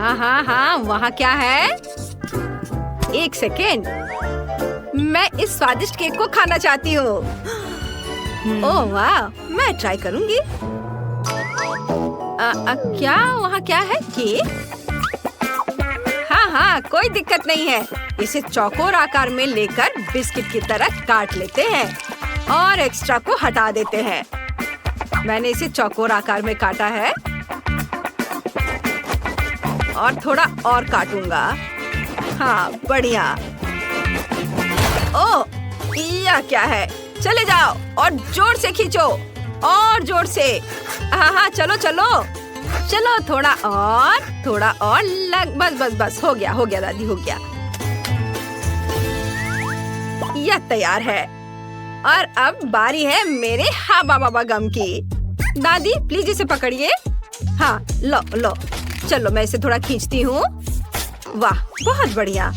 हाँ हाँ हाँ, वहाँ क्या है? एक सेकेंड, मैं इस स्वादिष्ट केक को खाना चाहती हूँ। ओह वाह, मैं ट्राई करूँगी। क्या वहाँ क्या है? केक? हाँ हाँ, कोई दिक्कत नहीं है। इसे चौकोर आकार में लेकर बिस्किट की तरह काट लेते हैं और एक्स्ट्रा को हटा देते हैं। मैंने इसे चौकोर आकार में काटा है और थोड़ा और काटूंगा। हाँ, बढ़िया। ओह, यह क्या है? चले जाओ और जोर से खींचो, और जोर से। हाँ हाँ, चलो चलो चलो, थोड़ा और लग, बस बस बस, हो गया दादी, हो गया। यह तैयार है और अब बारी है मेरे हाबा बाबा गम की। दादी प्लीज इसे पकड़िए। हाँ, लो लो, चलो मैं इसे थोड़ा खींचती हूँ। वाह, बहुत बढ़िया।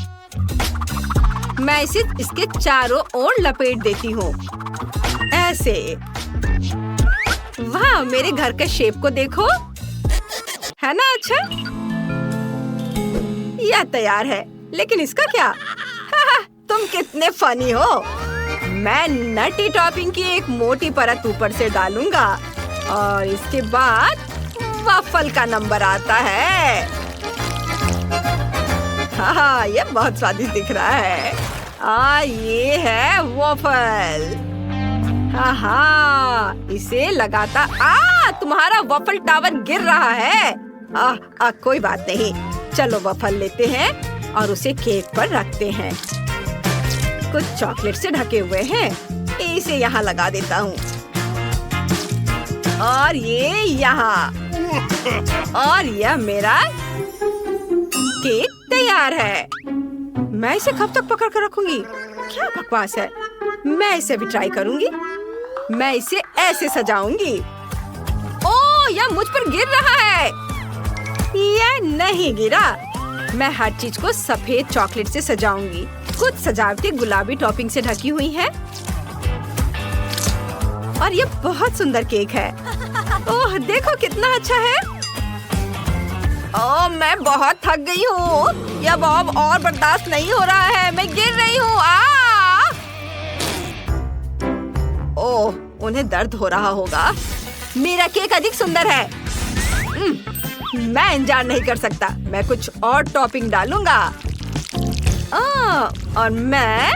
मैं इसे इसके चारों ओर लपेट देती हूँ, ऐसे। वाह, मेरे घर के शेप को देखो, है ना अच्छा? यह तैयार है, लेकिन इसका क्या? तुम कितने फनी हो। मैं नटी टॉपिंग की एक मोटी परत ऊपर से डालूंगा और इसके बाद वफल का नंबर आता है। हाँ, ये बहुत स्वादिष्ट दिख रहा है। ये है वफल। हाँ, इसे लगाता। तुम्हारा वफल टावर गिर रहा है। कोई बात नहीं, चलो वफल लेते हैं और उसे केक पर रखते हैं। कुछ चॉकलेट से ढके हुए हैं, इसे यहाँ लगा देता हूँ और ये यहाँ, और यह मेरा केक तैयार है। मैं इसे कब तक पकड़ कर रखूंगी? क्या बकवास है। मैं इसे भी ट्राई करूंगी। मैं इसे ऐसे सजाऊंगी। ओह, यह मुझ पर गिर रहा है। यह नहीं गिरा। मैं हर चीज को सफेद चॉकलेट से सजाऊंगी। कुछ सजावटी गुलाबी टॉपिंग से ढकी हुई है और ये बहुत सुंदर केक है। ओह, देखो कितना अच्छा है। ओह, मैं बहुत थक गई हूँ। यह बॉब और बर्दाश्त नहीं हो रहा है। मैं गिर रही हूँ। ओह, उन्हें दर्द हो रहा होगा। मेरा केक अधिक सुंदर है। मैं इंतजार नहीं कर सकता। मैं कुछ और टॉपिंग डालूंगा। और मैं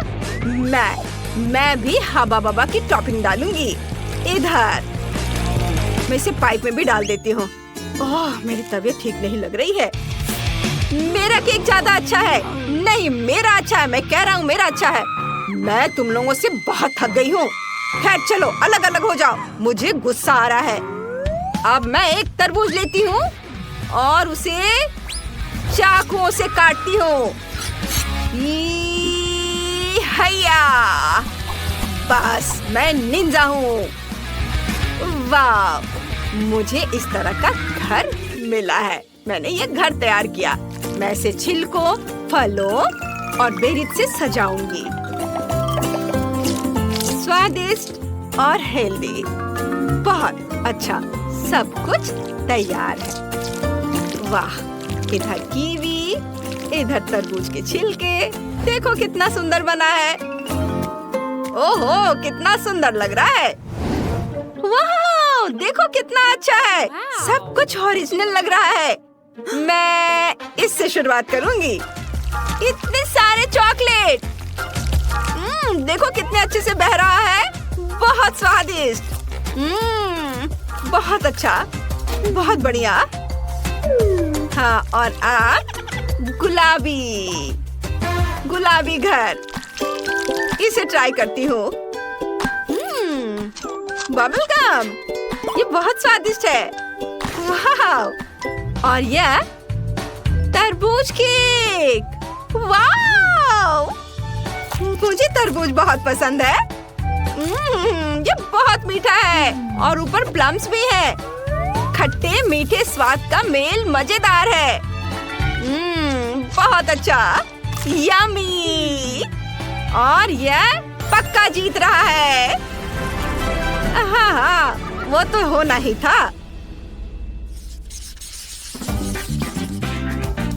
भी हाबा बाबा की टॉपिंग डालूंगी। इधर मैं इसे पाइप में भी डाल देती हूँ। ओह, मेरी तबीयत ठीक नहीं लग रही है। मेरा केक ज्यादा अच्छा है। नहीं, मेरा अच्छा है। मैं कह रहा हूँ मेरा अच्छा है। मैं तुम लोगों से बहुत थक गई हूँ। खैर चलो, अलग अलग हो जाओ। मुझे गुस्सा आ रहा है। अब मैं एक तरबूज लेती हूँ और उसे चाकुओं से काटती हूँ। हैया, बस मैं निंजा हूँ। वाह, मुझे इस तरह का घर मिला है। मैंने ये घर तैयार किया। मैं इसे छिलकों, फलों और बेरीज से सजाऊंगी। स्वादिष्ट और हेल्दी, बहुत अच्छा। सब कुछ तैयार है। वाह, इधर कीवी, इधर तरबूज के छिलके। देखो कितना सुंदर बना है। ओहो, कितना सुंदर लग रहा है। वाह, देखो कितना अच्छा है। सब कुछ ओरिजिनल लग रहा है। मैं इससे शुरुआत करूंगी। इतने सारे चॉकलेट। देखो कितने अच्छे से बह रहा है। बहुत स्वादिष्ट। बहुत अच्छा, बहुत बढ़िया। हाँ, और आप गुलाबी घर, इसे ट्राई करती हूँ। बबल गम, ये बहुत स्वादिष्ट है। वाह, और यह तरबूज केक। वाह, मुझे तरबूज बहुत पसंद है। ये बहुत मीठा है और ऊपर प्लम्स भी है। खट्टे मीठे स्वाद का मेल मजेदार है। बहुत अच्छा, यम्मी। और यह पक्का जीत रहा है। हाँ, वो तो होना ही था।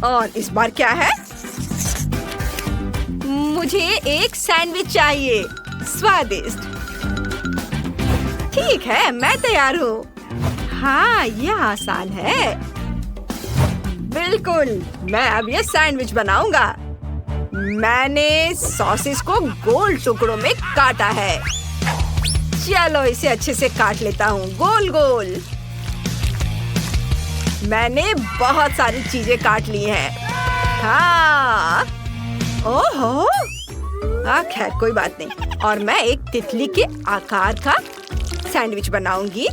और इस बार क्या है? मुझे एक सैंडविच चाहिए, स्वादिष्ट। ठीक है, मैं तैयार हूँ। हाँ, यह आसान है। बिल्कुल, मैं अब ये सैंडविच बनाऊंगा। मैंने सॉसेस को गोल टुकड़ों में काटा है। चलो इसे अच्छे से काट लेता हूँ, गोल गोल। मैंने बहुत सारी चीजें काट ली हैं। हाँ, ओहो, खैर कोई बात नहीं। और मैं एक तितली के आकार का सैंडविच बनाऊंगी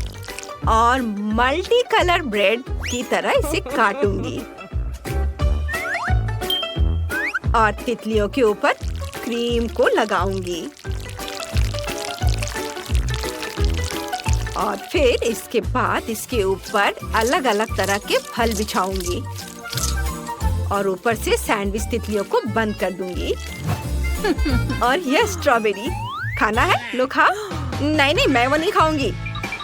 और मल्टी कलर ब्रेड की तरह इसे काटूंगी और तितलियों के ऊपर क्रीम को लगाऊंगी और फिर इसके बाद इसके ऊपर अलग अलग तरह के फल बिछाऊंगी और ऊपर से सैंडविच तितलियों को बंद कर दूंगी। और यह स्ट्रॉबेरी खाना है? लो खाओ। नहीं नहीं, मैं वो नहीं खाऊंगी।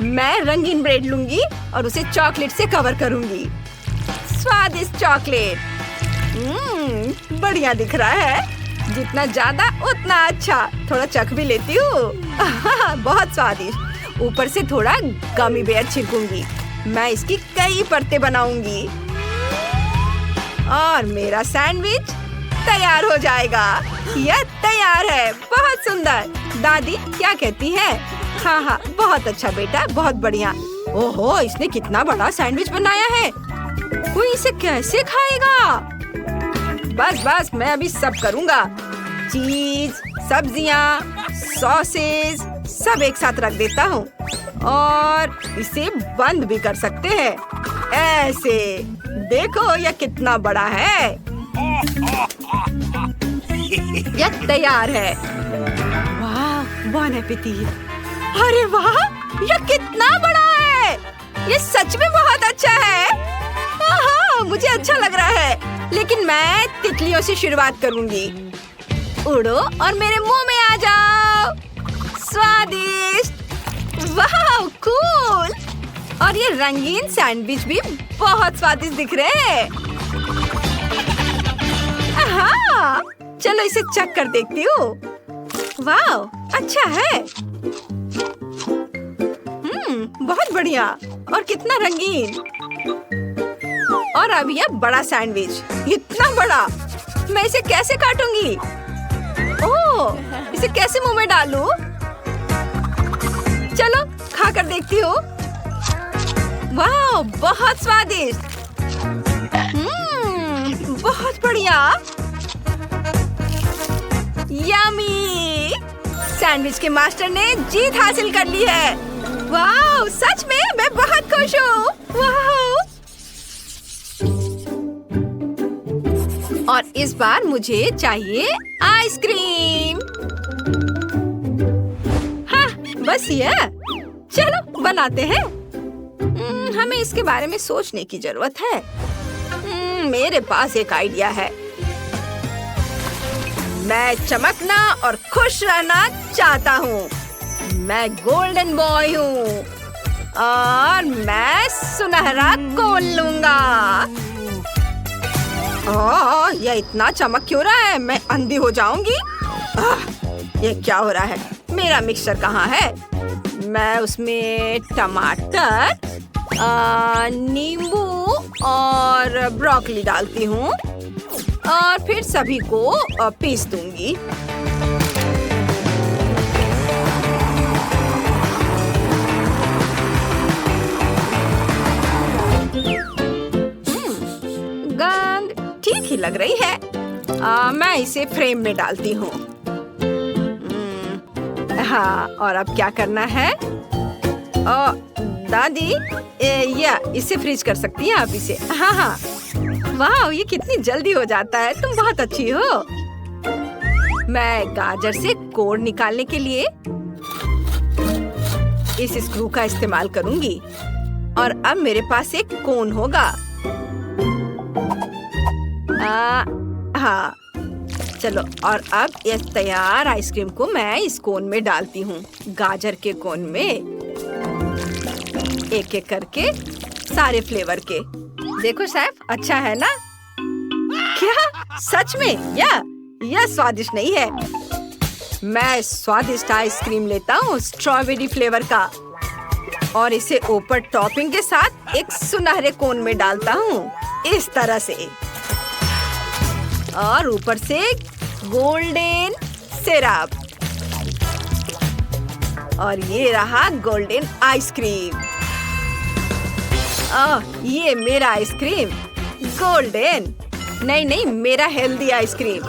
मैं रंगीन ब्रेड लूंगी और उसे चॉकलेट से कवर करूंगी। स्वादिष्ट चॉकलेट। बढ़िया दिख रहा है। जितना ज्यादा उतना अच्छा। थोड़ा चख भी लेती हूँ। बहुत स्वादिष्ट। ऊपर से थोड़ा गमी बेयर छिड़कूंगी। मैं इसकी कई परतें बनाऊंगी और मेरा सैंडविच तैयार हो जाएगा। यह तैयार है। बहुत सुंदर। दादी क्या कहती है? हाँ हाँ, बहुत अच्छा बेटा, बहुत बढ़िया। ओहो, इसने कितना बड़ा सैंडविच बनाया है। कोई इसे कैसे खाएगा? बस बस, मैं अभी सब करूँगा। चीज, सब्जियाँ, सॉसेस सब एक साथ रख देता हूँ और इसे बंद भी कर सकते हैं। ऐसे देखो, यह कितना बड़ा है। यह तैयार है। वाह, बॉन एपेटीट। अरे वाह, यह कितना बड़ा है। यह सच में बहुत अच्छा है। हाँ, मुझे अच्छा लग रहा है। लेकिन मैं तितलियों से शुरुआत करूंगी। उड़ो और मेरे मुंह में आ जाओ। स्वादिष्ट। वाह, कूल। और ये रंगीन सैंडविच भी बहुत स्वादिष्ट दिख रहे हैं। हाँ, चलो इसे चख कर देखती हूँ। वाह, अच्छा है। बहुत बढ़िया और कितना रंगीन। और अब यह बड़ा सैंडविच, इतना बड़ा। मैं इसे कैसे काटूंगी? ओह, इसे कैसे मुंह में डालूं? चलो खा कर देखती हूँ। वाह, बहुत स्वादिष्ट। बहुत बढ़िया। यम्मी। सैंडविच के मास्टर ने जीत हासिल कर ली है। वाह, सच में मैं बहुत खुश हूँ। वाह। और इस बार मुझे चाहिए आइसक्रीम। हाँ, बस ये। चलो बनाते हैं। हमें इसके बारे में सोचने की जरूरत है। मेरे पास एक आइडिया है। मैं चमकना और खुश रहना चाहता हूँ। मैं गोल्डन बॉय हूँ और मैं सुनहरा कोन लूंगा। यह इतना चमक क्यों रहा है? मैं अंधी हो जाऊंगी। ये क्या हो रहा है? मेरा मिक्सचर कहाँ है? मैं उसमें टमाटर, नींबू और ब्रोकली डालती हूँ और फिर सभी को पीस दूंगी। गंध ठीक ही लग रही है। मैं इसे फ्रेम में डालती हूँ। हाँ, और अब क्या करना है? दादी, या इसे फ्रीज कर सकती हैं आप इसे? हाँ हाँ। वाह, ये कितनी जल्दी हो जाता है। तुम बहुत अच्छी हो। मैं गाजर से कोर निकालने के लिए इस स्क्रू का इस्तेमाल करूंगी और अब मेरे पास एक कोन होगा। हाँ, चलो। और अब इस तैयार आइसक्रीम को मैं इस कोन में डालती हूँ। गाजर के कोन में एक एक करके सारे फ्लेवर के। देखो शेफ, अच्छा है ना? क्या सच में? यह स्वादिष्ट नहीं है। मैं स्वादिष्ट आइसक्रीम लेता हूँ स्ट्रॉबेरी फ्लेवर का और इसे ऊपर टॉपिंग के साथ एक सुनहरे कोन में डालता हूँ इस तरह से, और ऊपर से गोल्डन सिरप, और ये रहा गोल्डन आइसक्रीम। ये मेरा आइसक्रीम गोल्डन, नहीं मेरा हेल्दी आइसक्रीम।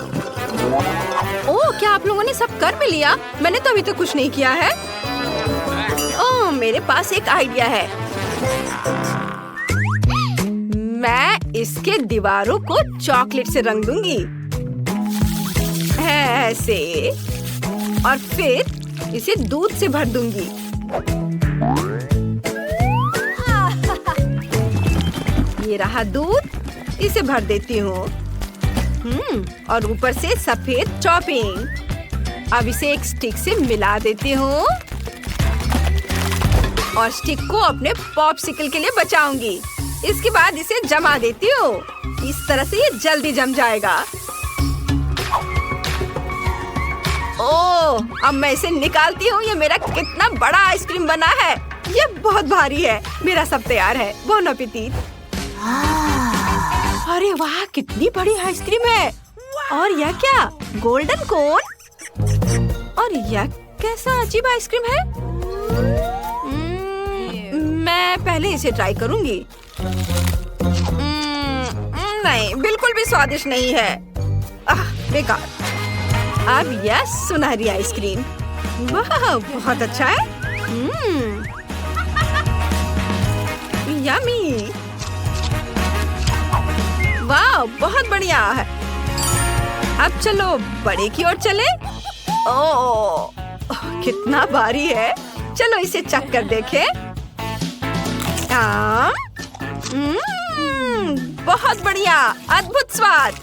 ओह, क्या आप लोगों ने सब कर भी लिया? मैंने तो अभी तक कुछ नहीं किया है। ओह, मेरे पास एक आइडिया है। मैं इसके दीवारों को चॉकलेट से रंग दूंगी ऐसे, और फिर इसे दूध से भर दूंगी। ये रहा दूध, इसे भर देती हूँ। और ऊपर से सफेद टॉपिंग। अब इसे एक स्टिक से मिला देती हूँ और स्टिक को अपने पॉप्सिकल के लिए बचाऊंगी। इसके बाद इसे जमा देती हूँ। इस तरह से ये जल्दी जम जाएगा। ओह, अब मैं इसे निकालती हूँ। ये मेरा कितना बड़ा आइसक्रीम बना है। ये बहुत भारी है। मेरा सब तैयार है। Bone appétit. अरे वाह, कितनी बड़ी आइसक्रीम है। और यह क्या, गोल्डन कोन? और यह कैसा अजीब आइसक्रीम है। मैं पहले इसे ट्राई करूंगी। नहीं, बिल्कुल भी स्वादिष्ट नहीं है। बेकार। अब यह सुनहरी आइसक्रीम, वाह बहुत अच्छा है। यम्मी, वाह बहुत बढ़िया है। अब चलो बड़े की ओर चले। ओह, कितना भारी है। चलो इसे चख कर देखें। बहुत बढ़िया, अद्भुत स्वाद,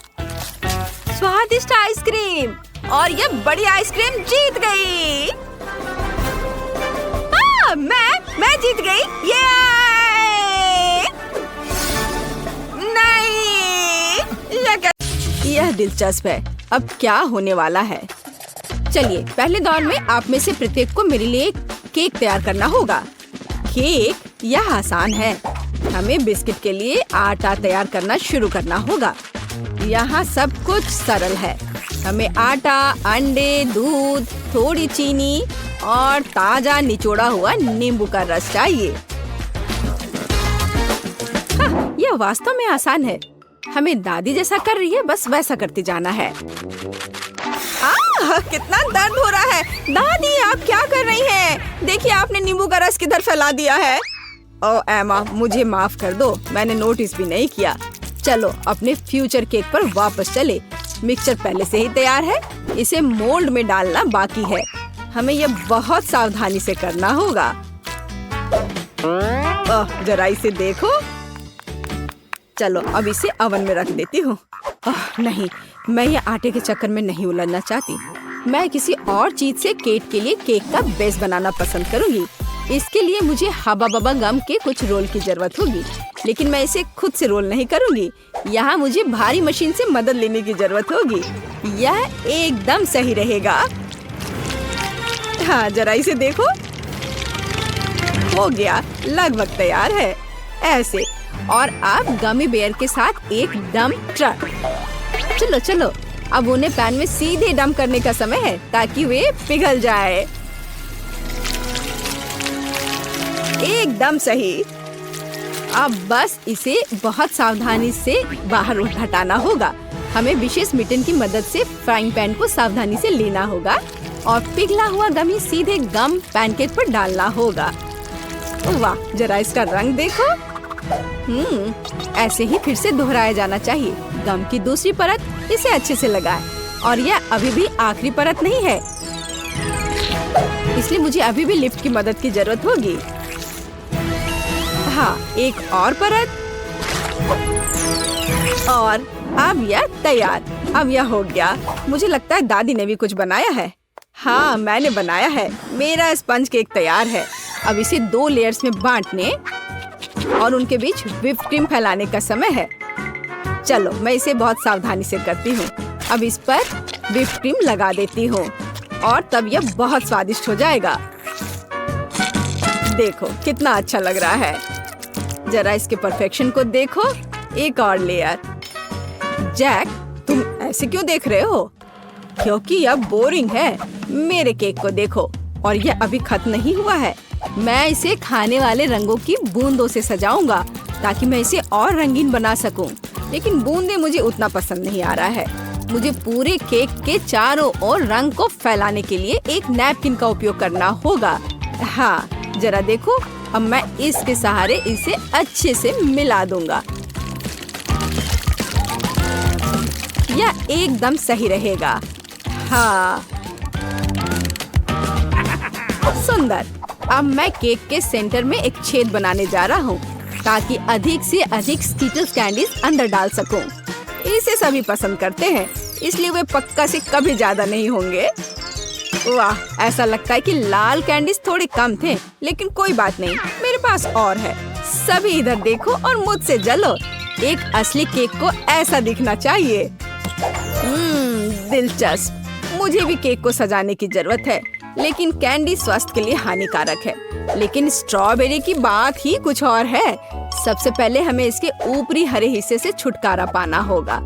स्वादिष्ट आइसक्रीम। और ये बड़ी आइसक्रीम जीत गई। मैं जीत गई। ये यह दिलचस्प है। अब क्या होने वाला है? चलिए, पहले दौर में आप में से प्रत्येक को मेरे लिए केक तैयार करना होगा। केक यह आसान है। हमें बिस्किट के लिए आटा तैयार करना शुरू करना होगा। यहाँ सब कुछ सरल है। हमें आटा, अंडे, दूध, थोड़ी चीनी और ताजा निचोड़ा हुआ नींबू का रस चाहिए। यह वास्तव में आसान है। हमें दादी जैसा कर रही है, बस वैसा करते जाना है। कितना दर्द हो रहा है। दादी, आप क्या कर रही हैं? देखिए, आपने नींबू का रस किधर फैला दिया है। ओह एमा, मुझे माफ कर दो, मैंने नोटिस भी नहीं किया। चलो अपने फ्यूचर केक पर वापस चले। मिक्सचर पहले से ही तैयार है। इसे मोल्ड में डालना बाकी है। हमें यह बहुत सावधानी से करना होगा। जरा इसे देखो। चलो अब इसे ओवन में रख देती हूँ। नहीं, मैं ये आटे के चक्कर में नहीं उलझना चाहती। मैं किसी और चीज से केक के लिए केक का बेस बनाना पसंद करूँगी। इसके लिए मुझे हबा बबा गम के कुछ रोल की जरूरत होगी, लेकिन मैं इसे खुद से रोल नहीं करूँगी। यहाँ मुझे भारी मशीन से मदद लेने की जरूरत होगी। यह एकदम सही रहेगा। हाँ, जरा इसे देखो। हो गया, लगभग तैयार है। ऐसे। और अब गमी बेयर के साथ एक डंप ट्रक। चलो चलो, अब उन्हें पैन में सीधे डंप करने का समय है ताकि वे पिघल जाए। एकदम सही। अब बस इसे बहुत सावधानी से बाहर हटाना होगा। हमें विशेष मिटन की मदद से फ्राइंग पैन को सावधानी से लेना होगा और पिघला हुआ गमी सीधे गम पैनकेक पर डालना होगा। वाह, जरा इसका रंग देखो। ऐसे ही फिर से दोहराया जाना चाहिए। गम की दूसरी परत इसे अच्छे से लगाएं। और यह अभी भी आखिरी परत नहीं है, इसलिए मुझे अभी भी लिफ्ट की मदद की जरूरत होगी। हाँ, एक और परत। और अब यह तैयार। अब यह हो गया। मुझे लगता है दादी ने भी कुछ बनाया है। हाँ, मैंने बनाया है। मेरा स्पंज केक तैयार है। अब इसे 2 लेयर्स में बांटने और उनके बीच व्हिप क्रीम फैलाने का समय है। चलो मैं इसे बहुत सावधानी से करती हूँ। अब इस पर व्हिप क्रीम लगा देती हूँ और तब यह बहुत स्वादिष्ट हो जाएगा। देखो कितना अच्छा लग रहा है। जरा इसके परफेक्शन को देखो। एक और लेयर। जैक, तुम ऐसे क्यों देख रहे हो? क्योंकि यह बोरिंग है। मेरे केक को देखो, और यह अभी खत्म नहीं हुआ है। मैं इसे खाने वाले रंगों की बूंदों से सजाऊंगा ताकि मैं इसे और रंगीन बना सकूं। लेकिन बूंदे मुझे उतना पसंद नहीं आ रहा है। मुझे पूरे केक के चारों ओर रंग को फैलाने के लिए एक नैपकिन का उपयोग करना होगा। हाँ, जरा देखो, अब मैं इसके सहारे इसे अच्छे से मिला दूंगा। यह एकदम सही रहेगा। हाँ, सुंदर। अब मैं केक के सेंटर में एक छेद बनाने जा रहा हूँ ताकि अधिक से अधिक स्कीटल्स कैंडीज अंदर डाल सकूं। इसे सभी पसंद करते हैं, इसलिए वे पक्का से कभी ज्यादा नहीं होंगे। वाह, ऐसा लगता है कि लाल कैंडीज थोड़े कम थे, लेकिन कोई बात नहीं, मेरे पास और है। सभी इधर देखो और मुझसे जलो। एक असली केक को ऐसा दिखना चाहिए। दिलचस्प। मुझे भी केक को सजाने की जरूरत है, लेकिन कैंडी स्वास्थ्य के लिए हानिकारक है। लेकिन स्ट्रॉबेरी की बात ही कुछ और है। सबसे पहले हमें इसके ऊपरी हरे हिस्से से छुटकारा पाना होगा।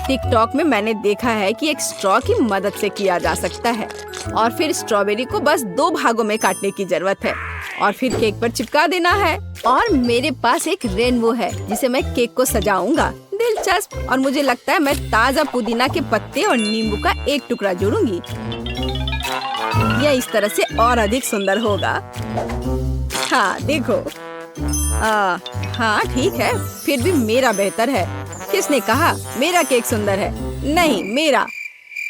टिकटॉक में मैंने देखा है कि एक स्ट्रॉ की मदद से किया जा सकता है, और फिर स्ट्रॉबेरी को बस 2 भागों में काटने की जरूरत है और फिर केक पर चिपका देना है। और मेरे पास एक रेनबो है जिसे मैं केक को सजाऊंगा। दिलचस्प। और मुझे लगता है मैं ताजा पुदीना के पत्ते और नींबू का एक टुकड़ा जोड़ूंगी। यह इस तरह से और अधिक सुंदर होगा। हाँ देखो। हाँ ठीक है, फिर भी मेरा बेहतर है। किसने कहा मेरा केक सुंदर है? नहीं, मेरा।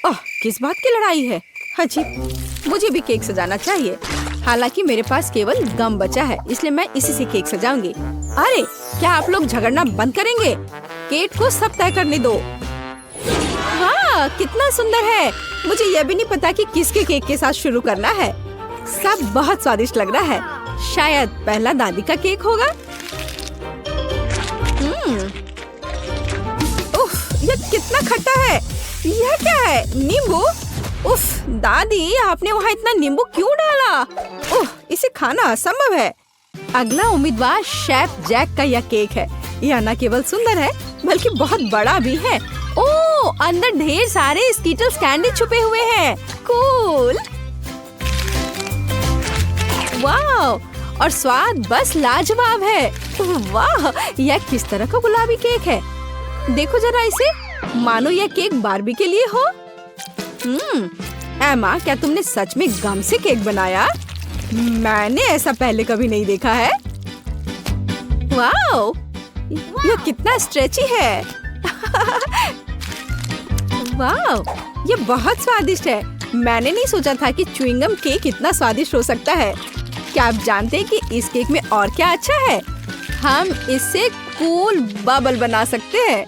ओह, किस बात की लड़ाई है? अजीब। मुझे भी केक सजाना चाहिए। हालांकि मेरे पास केवल गम बचा है, इसलिए मैं इसी से केक सजाऊंगी। अरे, क्या आप लोग झगड़ना बंद करेंगे? केक को सब तय करने दो। वाह, कितना सुंदर है। मुझे यह भी नहीं पता कि किसके केक के साथ शुरू करना है। सब बहुत स्वादिष्ट लग रहा है। शायद पहला दादी का केक होगा। उफ, यह कितना खट्टा है। यह क्या है? नींबू? उफ, दादी, आपने वहाँ इतना नींबू क्यों डाला? उफ, इसे खाना असंभव है। अगला उम्मीदवार शेफ जैक का यह केक है। यह न केवल सुंदर है, बल्कि बहुत बड़ा भी है। ओह, अंदर ढेर सारे स्कीटल्स कैंडी छुपे हुए हैं। कूल। वाह, और स्वाद बस लाजवाब है। वाह, यह किस तरह का गुलाबी केक है। देखो जरा इसे, मानो यह केक बार्बी के लिए हो। एमा, क्या तुमने सच में गम से केक बनाया? मैंने ऐसा पहले कभी नहीं देखा है। वाह, यह कितना स्ट्रेची है। वाह, यह बहुत स्वादिष्ट है। मैंने नहीं सोचा था कि च्युइंगम केक इतना स्वादिष्ट हो सकता है। क्या आप जानते हैं कि इस केक में और क्या अच्छा है? हम इससे कूल बबल बना सकते हैं।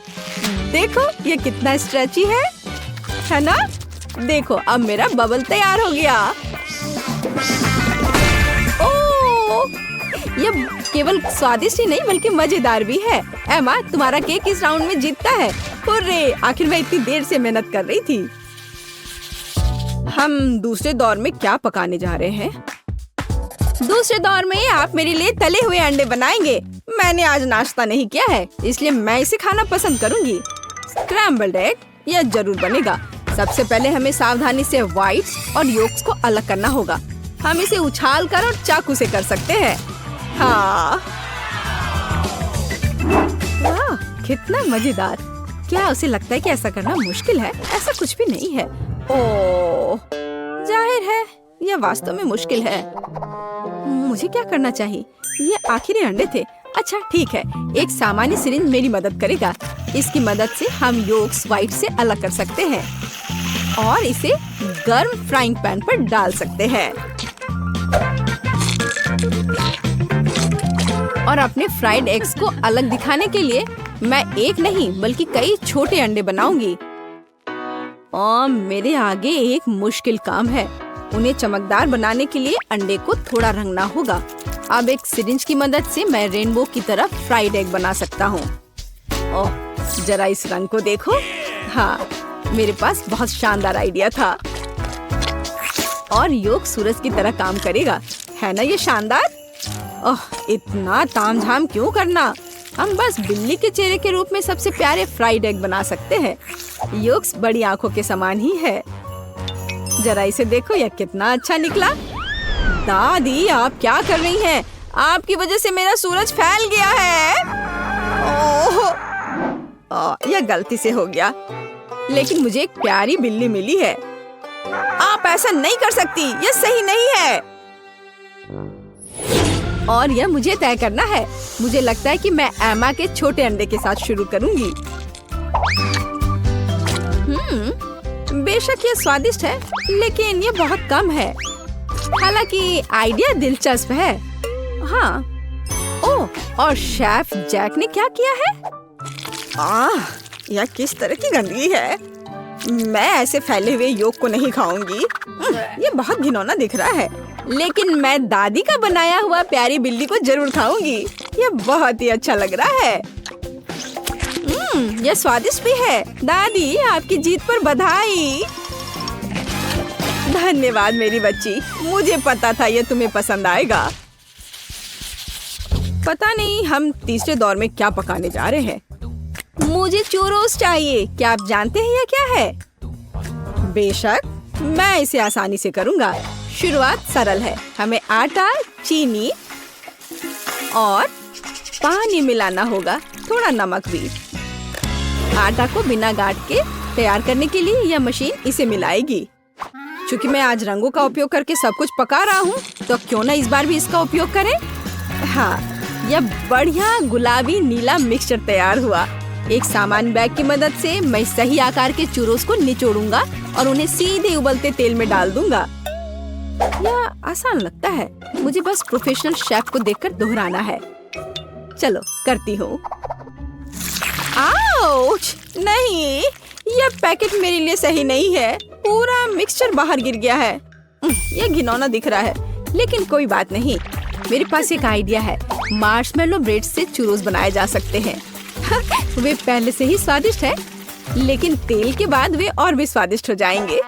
देखो, यह कितना स्ट्रेची है ना? देखो, अब मेरा बबल तैयार हो गया। ओह, यह केवल स्वादिष्ट ही नहीं बल्कि मजेदार भी है। एमा, तुम्हारा केक इस राउंड में जीतता है। हुर्रे, आखिर मैं इतनी देर से मेहनत कर रही थी। हम दूसरे दौर में क्या पकाने जा रहे हैं? दूसरे दौर में आप मेरे लिए तले हुए अंडे बनाएंगे। मैंने आज नाश्ता नहीं किया है, इसलिए मैं इसे खाना पसंद करूंगी। स्क्रैम्बल्ड एग, यह जरूर बनेगा। सबसे पहले हमें सावधानी से व्हाइट्स और योक्स को अलग करना होगा। हम इसे उछालकर और चाकू से कर सकते हैं। हाँ, वाह, कितना मजेदार। क्या उसे लगता है कि ऐसा करना मुश्किल है? ऐसा कुछ भी नहीं है। ओह, जाहिर है यह वास्तव में मुश्किल है। मुझे क्या करना चाहिए? ये आखिरी अंडे थे। अच्छा ठीक है, एक सामान्य सिरिंज मेरी मदद करेगा। इसकी मदद से हम योक्स व्हाइट से अलग कर सकते हैं और इसे गर्म फ्राइंग पैन पर डाल सकते हैं। और अपने फ्राइड एग्स को अलग दिखाने के लिए मैं एक नहीं बल्कि कई छोटे अंडे बनाऊंगी। और मेरे आगे एक मुश्किल काम है। उन्हें चमकदार बनाने के लिए अंडे को थोड़ा रंगना होगा। अब एक सिरिंज की मदद से मैं रेनबो की तरह फ्राइड एग बना सकता हूँ। ओह, जरा इस रंग को देखो। हाँ, मेरे पास बहुत शानदार आइडिया था। और योग सूरज की तरह काम करेगा, है ना ये शानदार? ओह, इतना तामझाम क्यों करना? हम बस बिल्ली के चेहरे के रूप में सबसे प्यारे फ्राइड एग बना सकते हैं। योक्स बड़ी आंखों के समान ही है। जरा इसे देखो, यह कितना अच्छा निकला। दादी, आप क्या कर रही हैं? आपकी वजह से मेरा सूरज फैल गया है। ओह, यह गलती से हो गया, लेकिन मुझे एक प्यारी बिल्ली मिली है। आप ऐसा नहीं कर सकती, यह सही नहीं है। और यह मुझे तय करना है। मुझे लगता है कि मैं एमा के छोटे अंडे के साथ शुरू करूंगी। बेशक यह स्वादिष्ट है, लेकिन यह बहुत कम है। हालांकि आइडिया दिलचस्प है। हाँ। ओह, और शेफ जैक ने क्या किया है? यह किस तरह की गंदगी है? मैं ऐसे फैले हुए योग को नहीं खाऊंगी। ये बहुत घिनौना दिख रहा है, लेकिन मैं दादी का बनाया हुआ प्यारी बिल्ली को जरूर खाऊंगी। यह बहुत ही अच्छा लग रहा है। यह स्वादिष्ट भी है। दादी, आपकी जीत पर बधाई। धन्यवाद मेरी बच्ची, मुझे पता था यह तुम्हें पसंद आएगा। पता नहीं हम तीसरे दौर में क्या पकाने जा रहे हैं। मुझे चूरोस चाहिए। क्या आप जानते हैं यह क्या है? बेशक, मैं इसे आसानी से करूंगा। शुरुआत सरल है। हमें आटा, चीनी और पानी मिलाना होगा, थोड़ा नमक भी। आटा को बिना गांठ के तैयार करने के लिए यह मशीन इसे मिलाएगी। चूंकि मैं आज रंगों का उपयोग करके सब कुछ पका रहा हूँ, तो क्यों ना इस बार भी इसका उपयोग करें। हाँ, यह बढ़िया गुलाबी नीला मिक्सचर तैयार हुआ। एक सामान्य बैग की मदद से मैं सही आकार के चूरोस को निचोड़ूंगा और उन्हें सीधे उबलते तेल में डाल दूंगा। यह आसान लगता है, मुझे बस प्रोफेशनल शेफ को देखकर दोहराना है। चलो करती हूँ। आउच! नहीं, यह पैकेट मेरे लिए सही नहीं है। पूरा मिक्सचर बाहर गिर गया है। यह घिनौना दिख रहा है, लेकिन कोई बात नहीं। मेरे पास एक आइडिया है। मार्शमेलो ब्रेड से चूरोस बनाए जा सकते हैं। वे पहले से ही स्वादिष्ट है, लेकिन तेल के बाद वे और भी स्वादिष्ट हो जाएंगे।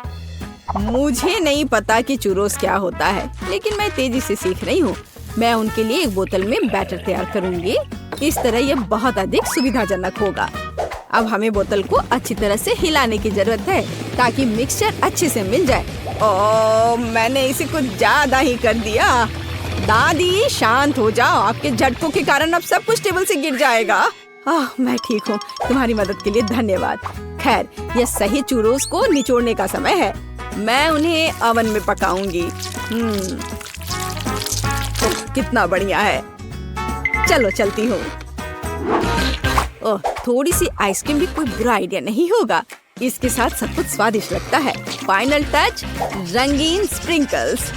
मुझे नहीं पता कि चूरोस क्या होता है, लेकिन मैं तेजी से सीख रही हूँ। मैं उनके लिए एक बोतल में बैटर तैयार करूंगी। इस तरह यह बहुत अधिक सुविधाजनक होगा। अब हमें बोतल को अच्छी तरह से हिलाने की जरूरत है, ताकि मिक्सचर अच्छे से मिल जाए। ओह, मैंने इसे कुछ ज्यादा ही कर दिया। दादी, शांत हो जाओ। आपके झटकों के कारण अब सब कुछ टेबल से गिर जाएगा। मैं ठीक हूँ। तुम्हारी मदद के लिए धन्यवाद। खैर, यह सही चूरोस को निचोड़ने का समय है। मैं उन्हें ओवन में पकाऊंगी। कितना बढ़िया है। चलो चलती हूँ। ओह, थोड़ी सी आइसक्रीम भी कोई बुरा आइडिया नहीं होगा। इसके साथ सब कुछ स्वादिष्ट लगता है। फाइनल टच, रंगीन स्प्रिंकल्स।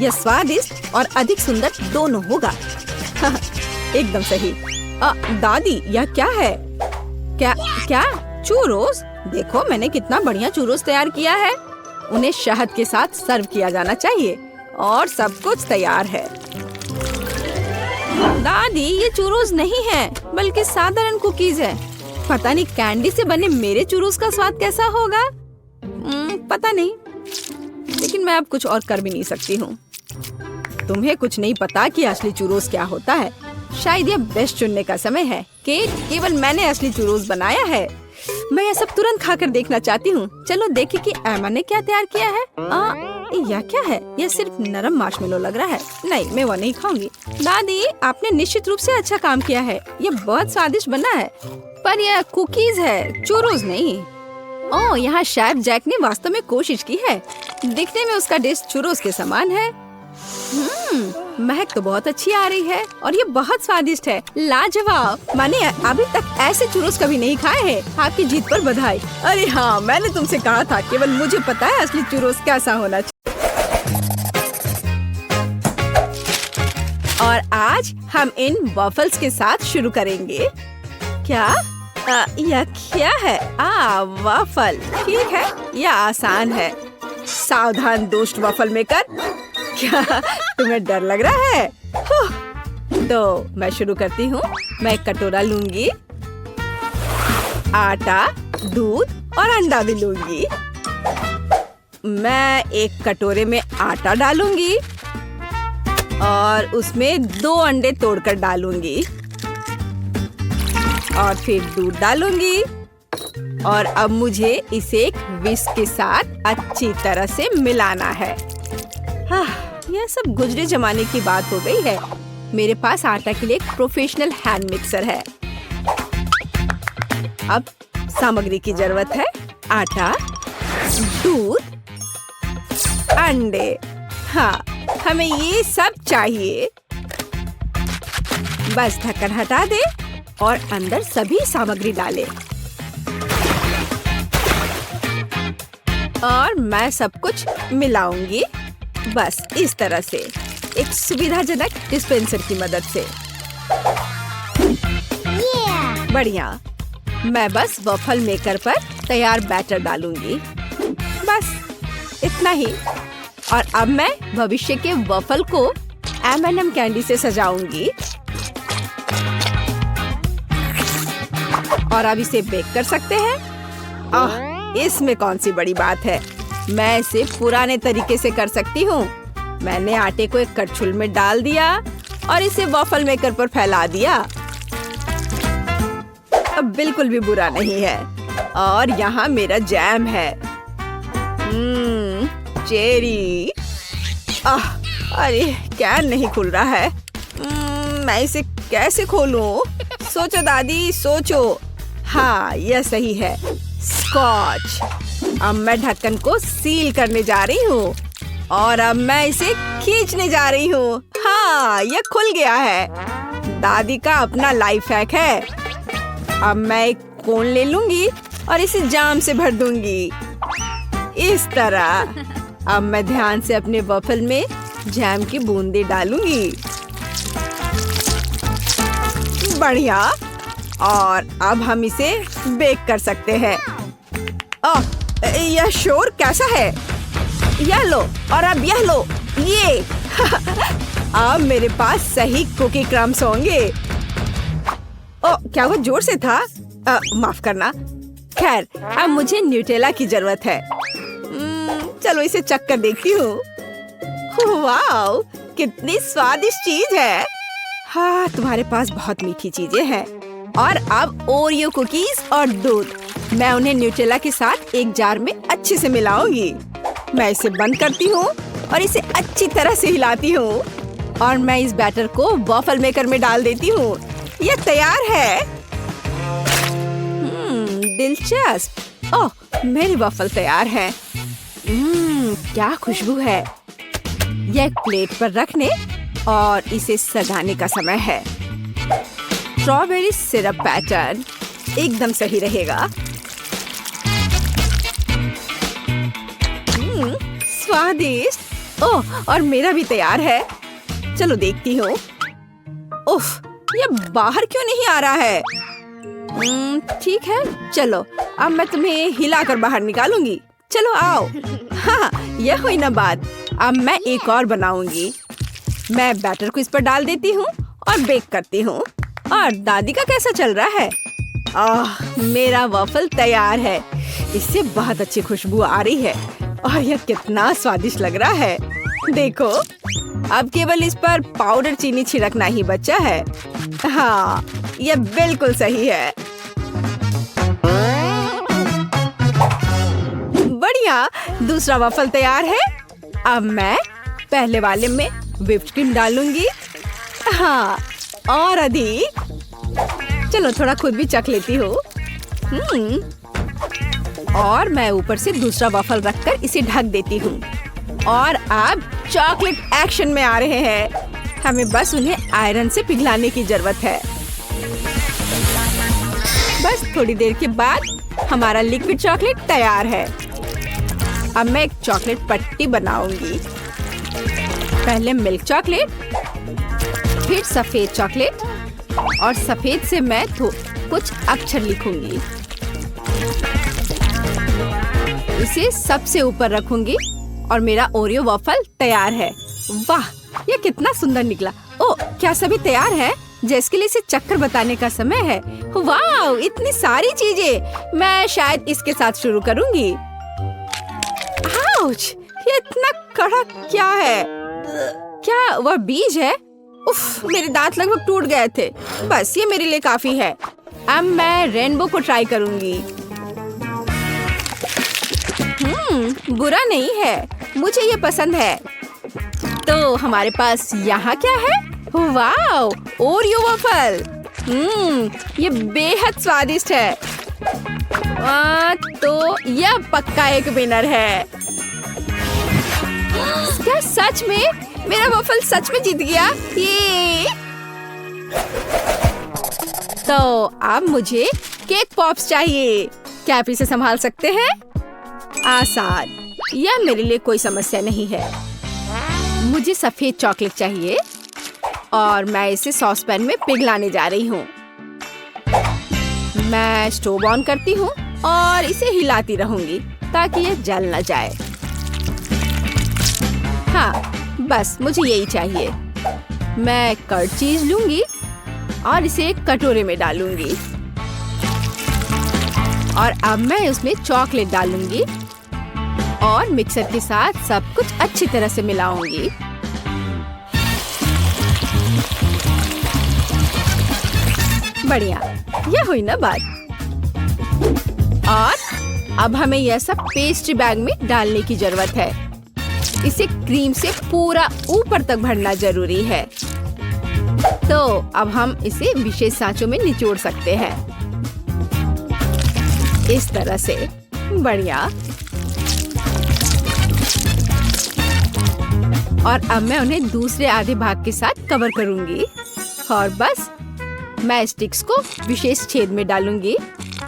यह स्वादिष्ट और अधिक सुंदर दोनों होगा। एकदम सही। दादी, यह क्या है? क्या चूरोस? देखो, मैंने कितना बढ़िया चूरोस तैयार किया है। उन्हें शहद के साथ सर्व किया जाना चाहिए और सब कुछ तैयार है। दादी, ये चूरोस नहीं है, बल्कि साधारण कुकीज है। पता नहीं कैंडी से बने मेरे चूरोस का स्वाद कैसा होगा। पता नहीं, लेकिन मैं अब कुछ और कर भी नहीं सकती हूँ। तुम्हें कुछ नहीं पता कि असली चूरोस क्या होता है। शायद यह बेस्ट चुनने का समय है। केवल मैंने असली चूरोस बनाया है। मैं यह सब तुरंत खाकर देखना चाहती हूँ। चलो देखें कि एमा ने क्या तैयार किया है। यह क्या है? यह सिर्फ नरम मार्शमेलो लग रहा है। नहीं, मैं वो नहीं खाऊंगी। दादी, आपने निश्चित रूप से अच्छा काम किया है। यह बहुत स्वादिष्ट बना है, पर यह कुकीज है, चूरोस नहीं। ओह, यहाँ शेफ जैक ने वास्तव में कोशिश की है। दिखने में उसका डिश चूरोस के समान है। महक तो बहुत अच्छी आ रही है और ये बहुत स्वादिष्ट है। लाजवाब। मैंने अभी तक ऐसे चूरोस कभी नहीं खाए हैं। आपकी जीत पर बधाई। अरे हाँ, मैंने तुमसे कहा था, केवल मुझे पता है असली चूरोस कैसा होना चाहिए। और आज हम इन वॉफल्स के साथ शुरू करेंगे। क्या? यह क्या है? वॉफल। ठीक है, यह आसान है। सावधान दोस्त वॉफल मेकर। क्या तुम्हें डर लग रहा है? तो मैं शुरू करती हूँ। मैं एक कटोरा लूंगी आटा, दूध और अंडा भी लूंगी। मैं एक कटोरे में आटा डालूंगी और उसमें 2 अंडे तोड़कर डालूंगी और फिर दूध डालूंगी और अब मुझे इसे एक विस्क के साथ अच्छी तरह से मिलाना है। हाँ, यह सब गुजरे जमाने की बात हो गई है। मेरे पास आटा के लिए एक प्रोफेशनल हैंड मिक्सर है। अब सामग्री की जरूरत है आटा, दूध, अंडे। हाँ, हमें ये सब चाहिए। बस ढक्कन हटा दे और अंदर सभी सामग्री डाले और मैं सब कुछ मिलाऊंगी बस इस तरह से, एक सुविधाजनक डिस्पेंसर की मदद से। बढ़िया। मैं बस वॉफल मेकर पर तैयार बैटर डालूंगी, बस इतना ही। और अब मैं भविष्य के वॉफल को M&M कैंडी से सजाऊंगी और अब इसे बेक कर सकते हैं। इसमें कौन सी बड़ी बात है, मैं इसे पुराने तरीके से कर सकती हूँ। मैंने आटे को एक करछुल में डाल दिया और इसे वॉफल मेकर पर फैला दिया। अब बिल्कुल भी बुरा नहीं है। और यहाँ मेरा जैम है, चेरी। अरे कैन नहीं खुल रहा है। मैं इसे कैसे खोलूं? सोचो दादी, सोचो। हाँ, यह सही है, स्कॉच। अब मैं ढक्कन को सील करने जा रही हूँ और अब मैं इसे खींचने जा रही हूँ। हाँ, यह खुल गया है। दादी का अपना लाइफ हैक है। अब मैं एक कोन ले लूंगी और इसे जाम से भर दूंगी इस तरह। अब मैं ध्यान से अपने वॉफल में जैम की बूंदें डालूंगी। बढ़िया। और अब हम इसे बेक कर सकते हैं। यह शोर कैसा है? यह लो और अब यह लो, ये। अब मेरे पास सही कुकी क्रम्स होंगे। क्या वो जोर से था? माफ करना। खैर, अब मुझे न्यूटेला की जरूरत है। चलो इसे चख कर देखती हूँ। वाओ, कितनी स्वादिष्ट चीज है। हाँ, तुम्हारे पास बहुत मीठी चीजें हैं। और अब ओरियो कुकीज और दूध, मैं उन्हें न्यूटेला के साथ एक जार में अच्छे से मिलाऊंगी। मैं इसे बंद करती हूँ और इसे अच्छी तरह से हिलाती हूँ और मैं इस बैटर को वॉफल मेकर में डाल देती हूँ। यह तैयार है। दिलचस्प। ओह, मेरी वॉफल तैयार है। क्या खुशबू है। यह एक प्लेट पर रखने और इसे सजाने का समय है। स्ट्रॉबेरी सिरप पैटर्न एकदम सही रहेगा। स्वादिष्ट। ओह, और मेरा भी तैयार है। चलो देखती हूँ। उफ, यह बाहर क्यों नहीं आ रहा है? ठीक है, चलो अब मैं तुम्हें हिलाकर बाहर निकालूंगी। चलो आओ। हाँ, यह हुई ना बात। अब मैं एक और बनाऊंगी। मैं बैटर को इस पर डाल देती हूँ और बेक करती हूँ। और दादी का कैसा चल रहा है? मेरा वॉफल तैयार है। इससे बहुत अच्छी खुशबू आ रही है और यह कितना स्वादिष्ट लग रहा है। देखो, अब केवल इस पर पाउडर चीनी छिड़कना ही बचा है। हाँ, यह बिल्कुल सही है। बढ़िया, दूसरा वॉफल तैयार है। अब मैं पहले वाले में व्हिप्ड क्रीम डालूंगी। हाँ, और अधिक। चलो थोड़ा खुद भी चख लेती हूँ। और मैं ऊपर से दूसरा वॉफल रखकर इसे ढक देती हूँ। और अब चॉकलेट एक्शन में आ रहे हैं। हमें बस उन्हें आयरन से पिघलाने की जरूरत है। बस थोड़ी देर के बाद हमारा लिक्विड चॉकलेट तैयार है। अब मैं एक चॉकलेट पट्टी बनाऊंगी। पहले मिल्क चॉकलेट, फिर सफेद चॉकलेट और सफेद से मैं कुछ अक्षर लिखूंगी। इसे सबसे ऊपर रखूंगी और मेरा ओरियो वॉफल तैयार है। वाह, ये कितना सुंदर निकला। ओह, क्या सभी तैयार है? जेस के लिए इसे चक्कर बताने का समय है। वाह, इतनी सारी चीजें। मैं शायद इसके साथ शुरू करूंगी। आउच, ये इतना कड़क क्या है? क्या वह बीज है? उफ, मेरे दांत लगभग टूट गए थे। बस ये मेरे लिए काफी है। अब मैं रेनबो को ट्राई करूंगी। बुरा नहीं है, मुझे ये पसंद है। तो हमारे पास यहाँ क्या है? Wow, Oreo waffle. ये बेहद स्वादिष्ट है। तो यह पक्का एक विनर है। क्या सच में? मेरा वफल सच में जीत गया। ये तो अब मुझे केक पॉप्स चाहिए। क्या आप इसे संभाल सकते हैं? आसान, यह मेरे लिए कोई समस्या नहीं है। मुझे सफेद चॉकलेट चाहिए और मैं इसे सॉस पैन में पिघलाने जा रही हूँ। मैं स्टोव ऑन करती हूँ और इसे हिलाती रहूंगी ताकि यह जल न जाए। हाँ, बस मुझे यही चाहिए। मैं कर्ड चीज लूंगी और इसे एक कटोरे में डालूंगी और अब मैं उसमें चॉकलेट डालूंगी और मिक्सर के साथ सब कुछ अच्छी तरह से मिलाऊंगी। बढ़िया, यह हुई ना बात। और अब हमें यह सब पेस्ट्री बैग में डालने की जरूरत है। इसे क्रीम से पूरा ऊपर तक भरना जरूरी है। तो अब हम इसे विशेष सांचों में निचोड़ सकते हैं, इस तरह से। बढ़िया। और अब मैं उन्हें दूसरे आधे भाग के साथ कवर करूंगी और बस मैं स्टिक्स को विशेष छेद में डालूंगी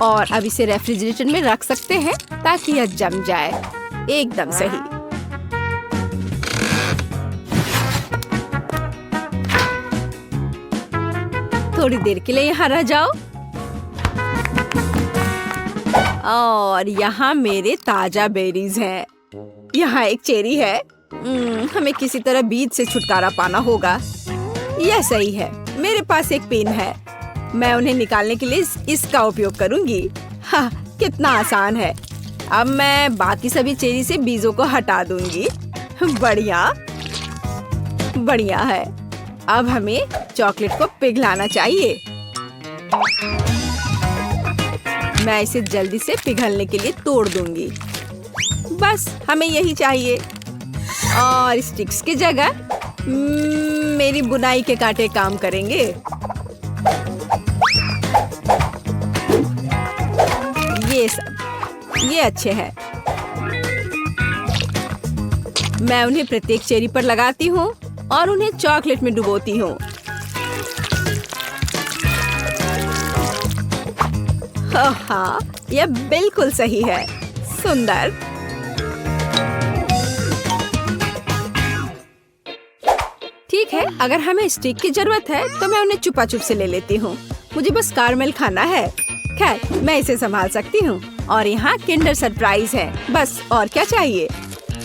और अब इसे रेफ्रिजरेटर में रख सकते हैं ताकि यह जम जाए। एकदम सही। थोड़ी देर के लिए यहाँ रह जाओ। और यहाँ मेरे ताजा बेरीज हैं। यहाँ एक चेरी है। हमें किसी तरह बीज से छुटकारा पाना होगा। यह सही है। मेरे पास एक पेन है। मैं उन्हें निकालने के लिए इसका उपयोग करूंगी। हाँ, कितना आसान है। अब मैं बाकी सभी चेरी से बीजों को हटा दूंगी। बढ़िया, बढ़िया है। अब हमें चॉकलेट को पिघलाना चाहिए। मैं इसे जल्दी से पिघलने के लिए तोड़ दूंगी। बस हमें यही चाहिए। और स्टिक्स की जगह मेरी बुनाई के कांटे काम करेंगे। ये अच्छे हैं। मैं उन्हें प्रत्येक चेरी पर लगाती हूँ और उन्हें चॉकलेट में डुबोती हूँ। हाँ, यह बिल्कुल सही है। सुंदर। ठीक है, अगर हमें स्टिक की जरूरत है तो मैं उन्हें छुपा छुप से ले लेती हूँ। मुझे बस कारमेल खाना है। खैर, मैं इसे संभाल सकती हूँ। और यहाँ किंडर सरप्राइज है। बस और क्या चाहिए।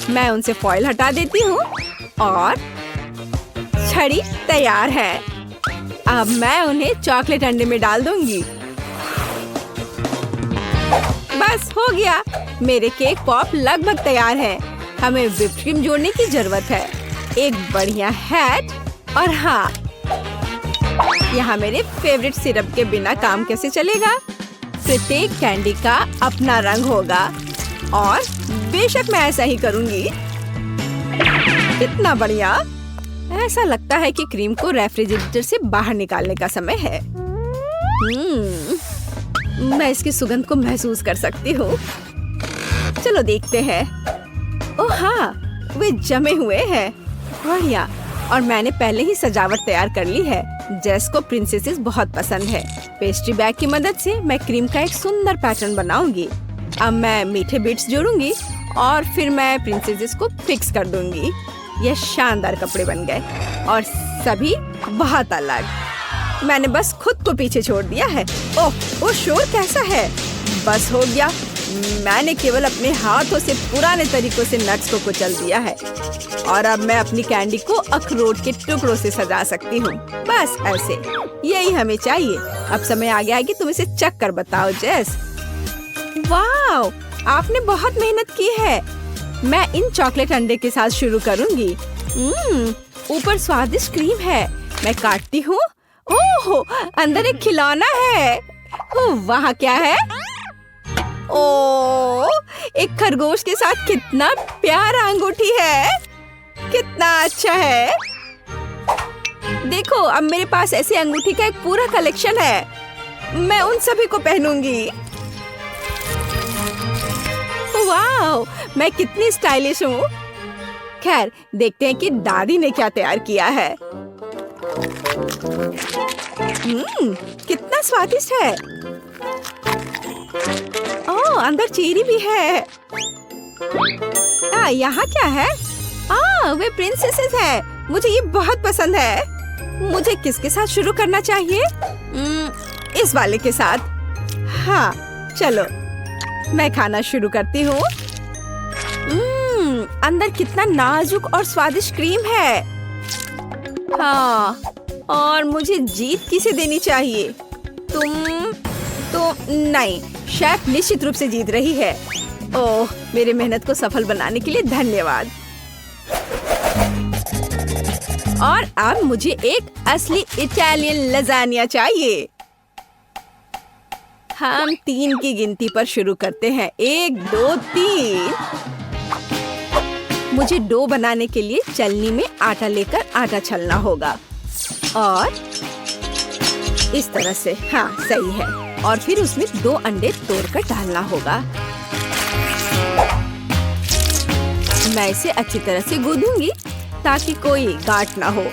मैं उनसे फॉइल हटा देती हूँ और छड़ी तैयार है। अब मैं उन्हें चॉकलेट अंडे में डाल दूंगी। बस हो गया। मेरे केक पॉप लगभग तैयार हैं। हमें व्हिप्ड क्रीम जोड़ने की जरूरत है, एक बढ़िया हैट और हाँ, यहाँ मेरे फेवरेट सिरप के बिना काम कैसे चलेगा। प्रत्येक कैंडी का अपना रंग होगा और बेशक मैं ऐसा ही करूँगी। इतना बढ़िया। ऐसा लगता है कि क्रीम को रेफ्रिजरेटर से बाहर निकालने का समय है। मैं इसकी सुगंध को महसूस कर सकती हूँ। चलो देखते हैं। ओह हाँ, वे जमे हुए हैं। बढ़िया। और मैंने पहले ही सजावट तैयार कर ली है। जेस को प्रिंसेसेस बहुत पसंद है। पेस्ट्री बैग की मदद से मैं क्रीम का एक सुंदर पैटर्न बनाऊंगी। अब मैं मीठे बीट्स जोड़ूंगी और फिर मैं प्रिंसेसेस को फिक्स कर दूंगी। यह शानदार कपड़े बन गए और सभी बहुत अलग। मैंने बस खुद को पीछे छोड़ दिया है। ओह, वो शोर कैसा है। बस हो गया। मैंने केवल अपने हाथों से पुराने तरीकों से नट्स को कुचल दिया है और अब मैं अपनी कैंडी को अखरोट के टुकड़ों से सजा सकती हूँ। बस ऐसे, यही हमें चाहिए। अब समय आ गया है कि तुम इसे चख कर बताओ जेस। वाह, आपने बहुत मेहनत की है। मैं इन चॉकलेट अंडे के साथ शुरू करूँगी। ऊपर स्वादिष्ट क्रीम है। मैं काटती हूँ। ओह, अंदर एक खिलौना है। वहाँ क्या है? ओह, एक खरगोश के साथ कितना प्यारा अंगूठी है। कितना अच्छा है। देखो, अब मेरे पास ऐसी अंगूठी का एक पूरा कलेक्शन है। मैं उन सभी को पहनूंगी। वाह, मैं कितनी स्टाइलिश हूँ। खैर, देखते हैं कि दादी ने क्या तैयार किया है। कितना स्वादिष्ट है। ओह, अंदर चेरी भी है। यहाँ क्या है? वे प्रिंसेसेस है। मुझे ये बहुत पसंद है। मुझे किसके साथ शुरू करना चाहिए? इस वाले के साथ। हाँ, चलो मैं खाना शुरू करती हूँ। अंदर कितना नाजुक और स्वादिष्ट क्रीम है। हाँ, और मुझे जीत किसे देनी चाहिए? तुम तो नहीं, शेफ निश्चित रूप से जीत रही है। ओह, मेरे मेहनत को सफल बनाने के लिए धन्यवाद। और अब मुझे एक असली इटालियन लजानिया चाहिए। हम 3 की गिनती पर शुरू करते हैं। 1, 2, 3। मुझे डो बनाने के लिए चलनी में आटा लेकर आटा छलना होगा और इस तरह से। हाँ, सही है। और फिर उसमें 2 अंडे तोड़कर डालना होगा। मैं इसे अच्छी तरह से गूंदूंगी ताकि कोई गांठ ना हो।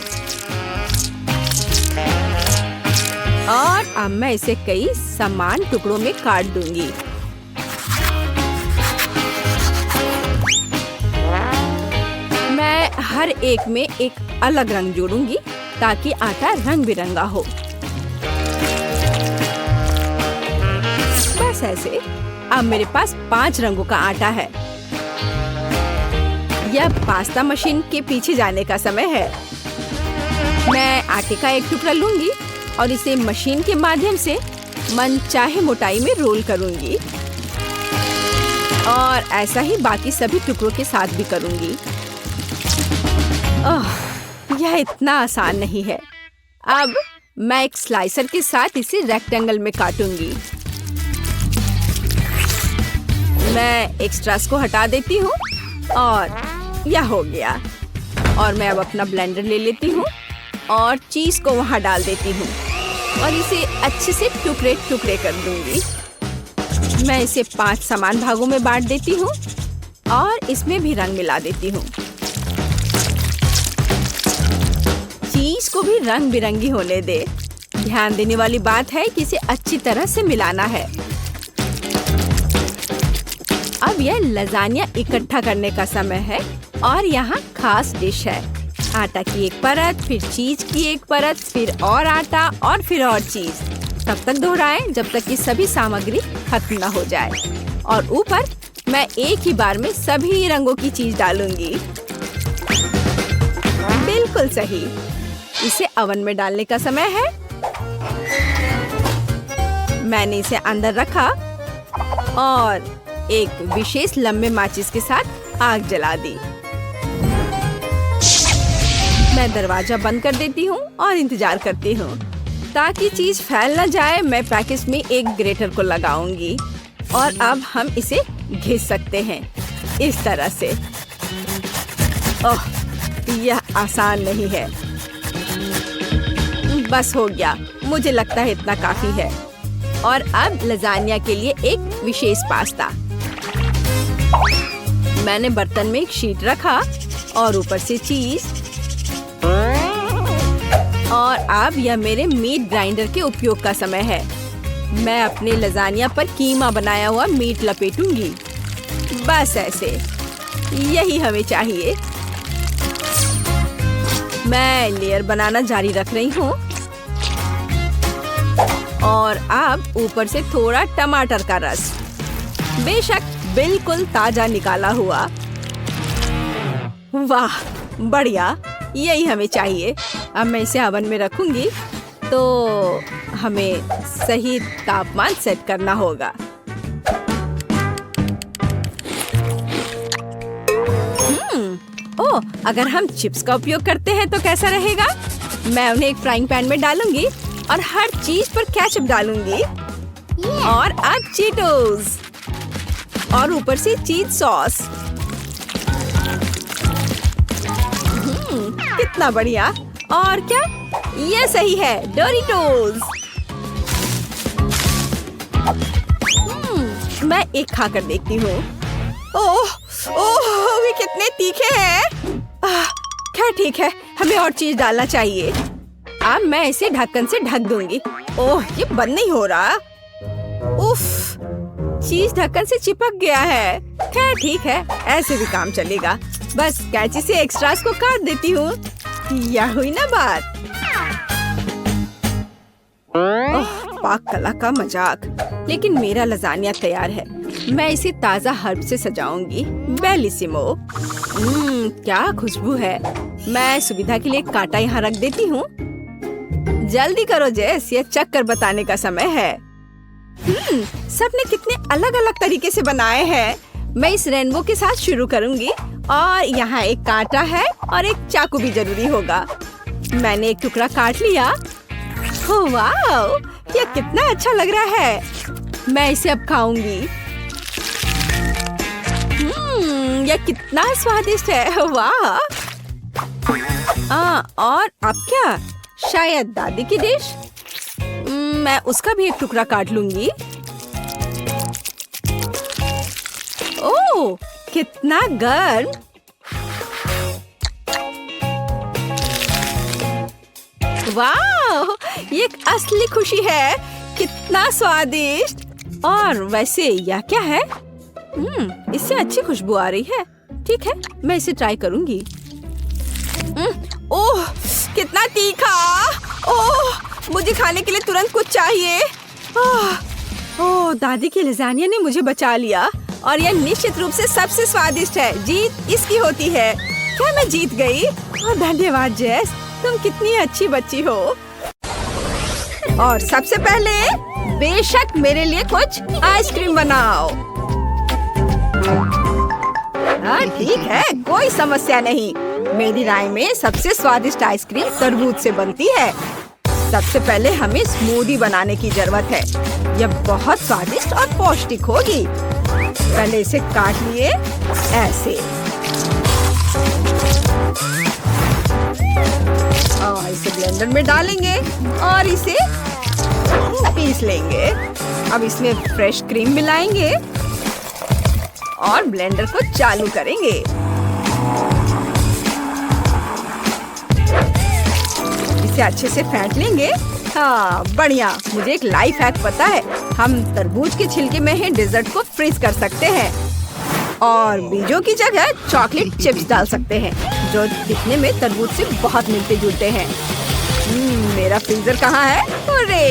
और अब मैं इसे कई समान टुकड़ों में काट दूंगी। मैं हर एक में एक अलग रंग जोड़ूंगी ताकि आटा रंग बिरंगा हो। बस ऐसे। अब मेरे पास 5 रंगों का आटा है। यह पास्ता मशीन के पीछे जाने का समय है। मैं आटे का एक टुकड़ा लूंगी और इसे मशीन के माध्यम से मनचाहे मोटाई में रोल करूंगी और ऐसा ही बाकी सभी टुकड़ों के साथ भी करूंगी। यह इतना आसान नहीं है। अब मैं एक स्लाइसर के साथ इसे रेक्टेंगल में काटूंगी। मैं एक्स्ट्रास को हटा देती हूँ और यह हो गया। और मैं अब अपना ब्लेंडर ले लेती हूँ और चीज को वहाँ डाल देती हूँ और इसे अच्छे से टुकड़े टुकड़े कर दूंगी। मैं इसे 5 समान भागों में बांट देती हूँ और इसमें भी रंग मिला देती हूँ। चीज को भी रंग बिरंगी होने दे। ध्यान देने वाली बात है कि इसे अच्छी तरह से मिलाना है। अब यह लजानिया इकट्ठा करने का समय है और यहाँ खास डिश है। आटा की एक परत, फिर चीज की एक परत, फिर और आटा और फिर और चीज। तब तक दोहराएं जब तक कि सभी सामग्री खत्म न हो जाए। और ऊपर मैं एक ही बार में सभी रंगों की चीज डालूंगी। बिल्कुल सही। इसे ओवन में डालने का समय है। मैंने इसे अंदर रखा और एक विशेष लंबे माचिस के साथ आग जला दी। मैं दरवाजा बंद कर देती हूँ और इंतजार करती हूँ ताकि चीज फैल न जाए। मैं पैकेज में एक ग्रेटर को लगाऊंगी और अब हम इसे घिस सकते हैं इस तरह से। ओह, यह आसान नहीं है। बस हो गया। मुझे लगता है इतना काफी है। और अब लजानिया के लिए एक विशेष पास्ता। मैंने बर्तन में एक शीट रखा और ऊपर से चीज। और अब यह मेरे मीट ग्राइंडर के उपयोग का समय है। मैं अपने लजानिया पर कीमा बनाया हुआ मीट लपेटूंगी। बस ऐसे। यही हमें चाहिए। मैं लेयर बनाना जारी रख रही हूँ और अब ऊपर से थोड़ा टमाटर का रस। बेशक बिल्कुल ताजा निकाला हुआ। वाह बढ़िया, यही हमें चाहिए। अब मैं इसे ओवन में रखूंगी तो हमें सही तापमान सेट करना होगा। ओह, अगर हम चिप्स का उपयोग करते हैं तो कैसा रहेगा? मैं उन्हें एक फ्राइंग पैन में डालूंगी और हर चीज पर केचप डालूंगी और अब चीटोस और ऊपर से चीज सॉस। कितना बढ़िया। और क्या, ये सही है, डोरिटोस। मैं एक खाकर देखती हूँ। ओह ओह, वे कितने तीखे हैं। खैर ठीक है, हमें और चीज डालना चाहिए। अब मैं इसे ढक्कन से ढक दूंगी। ओह, ये बंद नहीं हो रहा। उफ, चीज ढक्कन से चिपक गया है। खैर ठीक है, ऐसे भी काम चलेगा। बस कैंची से एक्स्ट्रास को काट देती हूँ। यह हुई ना बात। ओह, पाक कला का मजाक। लेकिन मेरा लजानिया तैयार है। मैं इसे ताजा हर्ब से सजाऊंगी। बेलिसिमो। क्या खुशबू है। मैं सुविधा के लिए कांटा यहाँ रख देती हूँ। जल्दी करो जेस, ये चक्कर बताने का समय है। सबने कितने अलग अलग तरीके से बनाए हैं। मैं इस रेनबो के साथ शुरू करूंगी और यहाँ एक कांटा है और एक चाकू भी जरूरी होगा। मैंने एक टुकड़ा काट लिया। वाह, ये कितना अच्छा लग रहा है। मैं इसे अब खाऊंगी। यह कितना स्वादिष्ट है। वाह। और अब क्या, शायद दादी की डिश। मैं उसका भी एक टुकड़ा काट लूंगी। ओह, कितना गर्म। वाह, ये एक असली खुशी है। कितना स्वादिष्ट। और वैसे यह क्या है? इससे अच्छी खुशबू आ रही है। ठीक है, मैं इसे ट्राई करूंगी। ओह, कितना तीखा। ओह, मुझे खाने के लिए तुरंत कुछ चाहिए। ओह, दादी की लजानिया ने मुझे बचा लिया और यह निश्चित रूप से सबसे स्वादिष्ट है। जीत इसकी होती है। क्या मैं जीत गई? और धन्यवाद जेस, तुम कितनी अच्छी बच्ची हो। और सबसे पहले बेशक मेरे लिए कुछ आइसक्रीम बनाओ। हाँ ठीक है, कोई समस्या नहीं। मेरी राय में सबसे स्वादिष्ट आइसक्रीम तरबूज से बनती है। सबसे पहले हमें स्मूदी बनाने की जरूरत है। यह बहुत स्वादिष्ट और पौष्टिक होगी। पहले इसे काट लिए ऐसे और इसे ब्लेंडर में डालेंगे और इसे पीस लेंगे। अब इसमें फ्रेश क्रीम मिलाएंगे और ब्लेंडर को चालू करेंगे। इसे अच्छे से फेंट लेंगे। हाँ बढ़िया। मुझे एक लाइफ हैक पता है। हम तरबूज के छिलके में ही डेजर्ट को फ्रीज कर सकते हैं और बीजों की जगह चॉकलेट चिप्स डाल सकते हैं जो दिखने में तरबूज से बहुत मिलते जुलते हैं। मेरा फ्रीजर कहाँ है? अरे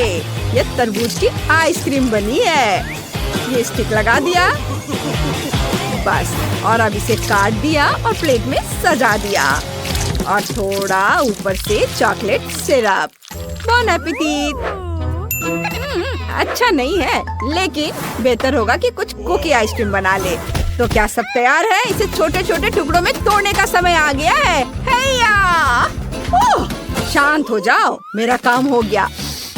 ये तरबूज की आइसक्रीम बनी है। ये स्टिक लगा दिया बस, और अब इसे काट दिया और प्लेट में सजा दिया और थोड़ा ऊपर से चॉकलेट सिरप। बॉन एपेटिट। अच्छा नहीं है, लेकिन बेहतर होगा कि कुछ कुकी आइसक्रीम बना ले। तो क्या सब तैयार है? इसे छोटे छोटे टुकड़ों में तोड़ने का समय आ गया है। हैया! ओह, शांत हो जाओ, मेरा काम हो गया।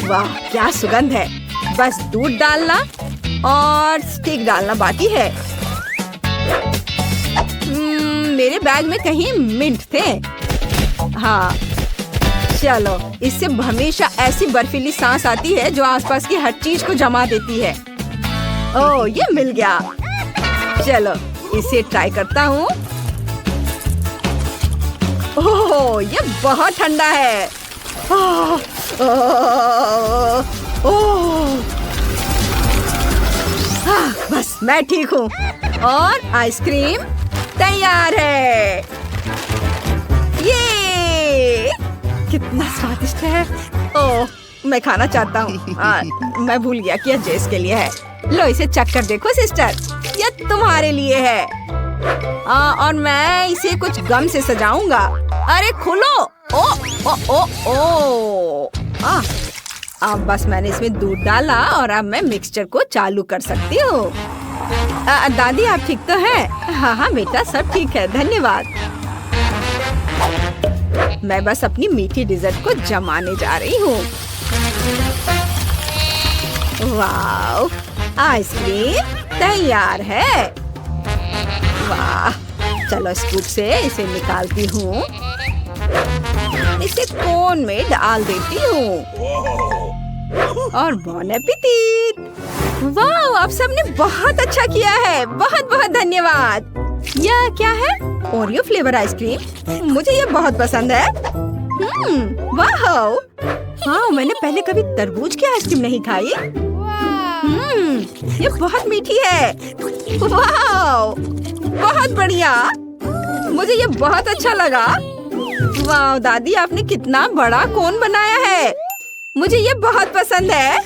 वाह क्या सुगंध है। बस दूध डालना और स्टिक डालना बाकी है। मेरे बैग में कहीं मिंट थे। हाँ चलो, इससे हमेशा ऐसी बर्फीली सांस आती है जो आसपास की हर चीज को जमा देती है। ओह ये मिल गया। चलो इसे ट्राई करता हूँ। ओह ये बहुत ठंडा है। ओह, ओह, ओह। बस मैं ठीक हूँ और आइसक्रीम तैयार है। ये कितना स्वादिष्ट है। ओह मैं खाना चाहता हूँ। मैं भूल गया कि यह जेस के लिए है। लो इसे चख कर देखो सिस्टर, ये तुम्हारे लिए है। और मैं इसे कुछ गम से सजाऊंगा। अरे खोलो। ओ ओ ओ ओ अब बस मैंने इसमें दूध डाला और अब मैं मिक्सचर को चालू कर सकती हूँ। दादी आप ठीक तो हैं? हाँ हाँ बेटा सब ठीक है, धन्यवाद। मैं बस अपनी मीठी डिजर्ट को जमाने जा रही हूँ। वाह, आइसक्रीम तैयार है। वाह, चलो स्कूप से इसे निकालती हूँ, इसे कोन में डाल देती हूँ और बॉन एपेटिट। वाह, आप सबने बहुत अच्छा किया है, बहुत बहुत धन्यवाद। यह क्या है? ओरियो फ्लेवर आइसक्रीम, मुझे ये बहुत पसंद है। वाह, मैंने पहले कभी तरबूज की आइसक्रीम नहीं खाई। ये बहुत मीठी है। वाह, बहुत बढ़िया, मुझे ये बहुत अच्छा लगा। वाह दादी, आपने कितना बड़ा कोन बनाया है, मुझे ये बहुत पसंद है।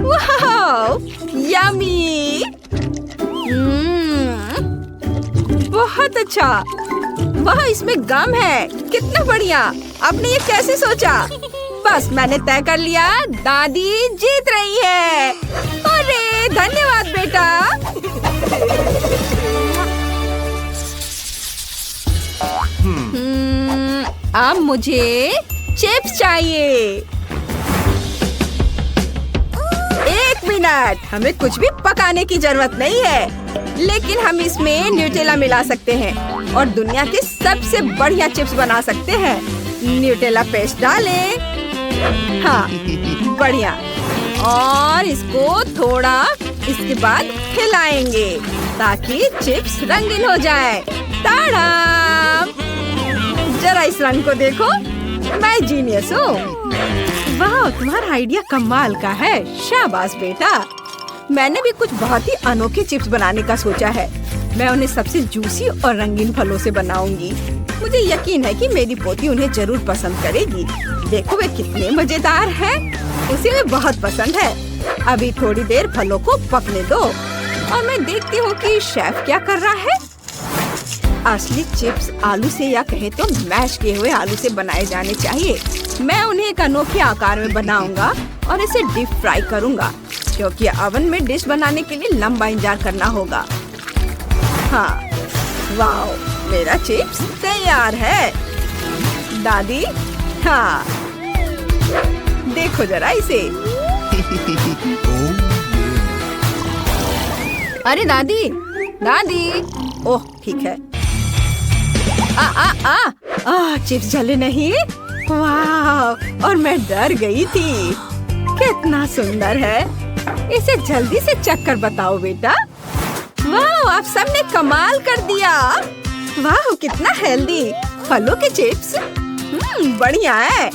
वाह, यम्मी, बहुत अच्छा। वाह, इसमें गम है, कितना बढ़िया। आपने ये कैसे सोचा? बस मैंने तय कर लिया, दादी जीत रही है। अरे धन्यवाद बेटा। अब मुझे चिप्स चाहिए। 1 मिनट, हमें कुछ भी पकाने की जरूरत नहीं है, लेकिन हम इसमें न्यूटेला मिला सकते हैं और दुनिया के सबसे बढ़िया चिप्स बना सकते हैं। न्यूटेला पेस्ट डालें। हाँ, बढ़िया। और इसको थोड़ा इसके बाद हिलाएंगे ताकि चिप्स रंगीन हो जाए। ताड़ा! जरा इस रंग को देखो, मैं जीनियस हूँ। वाह, तुम्हारा आइडिया कमाल का है, शाबाश बेटा। मैंने भी कुछ बहुत ही अनोखे चिप्स बनाने का सोचा है। मैं उन्हें सबसे जूसी और रंगीन फलों से बनाऊंगी। मुझे यकीन है कि मेरी पोती उन्हें जरूर पसंद करेगी। देखो वे कितने मजेदार हैं, उसे वे बहुत पसंद है। अभी थोड़ी देर फलों को पकने दो और मैं देखती हूँ कि शेफ क्या कर रहा है। असली चिप्स आलू से या कहे तो मैश किए हुए आलू से बनाए जाने चाहिए। मैं उन्हें एक अनोखे आकार में बनाऊंगा और इसे डीप फ्राई करूंगा, क्योंकि ओवन में डिश बनाने के लिए लंबा इंतजार करना होगा। हाँ, वाह, मेरा चिप्स तैयार है। दादी, हाँ, देखो जरा इसे। अरे दादी, दादी, ओह ठीक है। चिप्स जले नहीं। वाह, और मैं डर गई थी। कितना सुंदर है, इसे जल्दी से चख कर बताओ बेटा। वाह, आप सबने कमाल कर दिया। वाह, कितना हेल्दी फलों के चिप्स। बढ़िया है,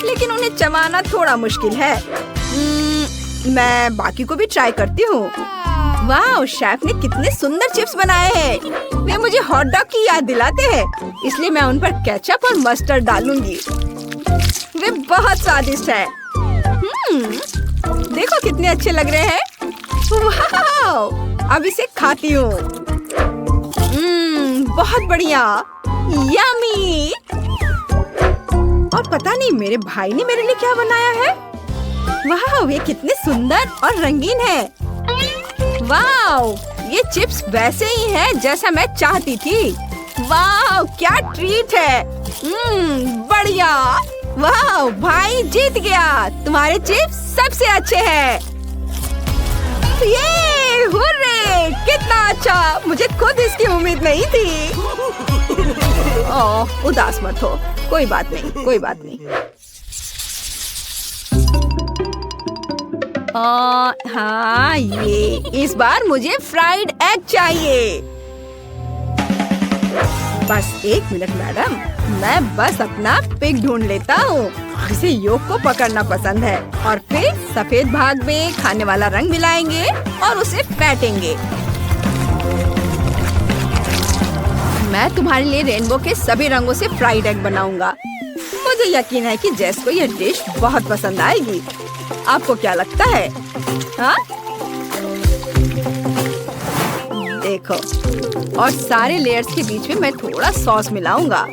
लेकिन उन्हें चबाना थोड़ा मुश्किल है। मैं बाकी को भी ट्राई करती हूँ। वाह, शेफ ने कितने सुंदर चिप्स बनाए हैं। वे मुझे हॉट डॉग की याद दिलाते हैं, इसलिए मैं उन पर केचप और मस्टर्ड डालूंगी। वे बहुत स्वादिष्ट है। देखो कितने अच्छे लग रहे हैं। वाह, अब इसे खाती हूँ। बहुत बढ़िया, यम्मी। और पता नहीं मेरे भाई ने मेरे लिए क्या बनाया है। वाह, वे कितने सुंदर और रंगीन है। वाह, ये चिप्स वैसे ही है जैसा मैं चाहती थी। वाह, क्या ट्रीट है। बढ़िया। वाह, भाई जीत गया, तुम्हारे चिप्स सबसे अच्छे हैं। ये हुर्रे, कितना अच्छा, मुझे खुद इसकी उम्मीद नहीं थी। ओह, उदास मत हो, कोई बात नहीं, कोई बात नहीं। हाँ, ये इस बार मुझे फ्राइड एग चाहिए। बस 1 मिनट मैडम, मैं बस अपना पिग ढूंढ लेता हूँ जिसे योग को पकड़ना पसंद है, और फिर सफेद भाग में खाने वाला रंग मिलाएंगे और उसे फेंटेंगे। मैं तुम्हारे लिए रेनबो के सभी रंगों से फ्राइड एग बनाऊंगा। मुझे यकीन है कि जेस को यह डिश बहुत पसंद आएगी। आपको क्या लगता है? हाँ? देखो, और सारे लेयर्स के बीच में मैं थोड़ा सॉस मिलाऊंगा।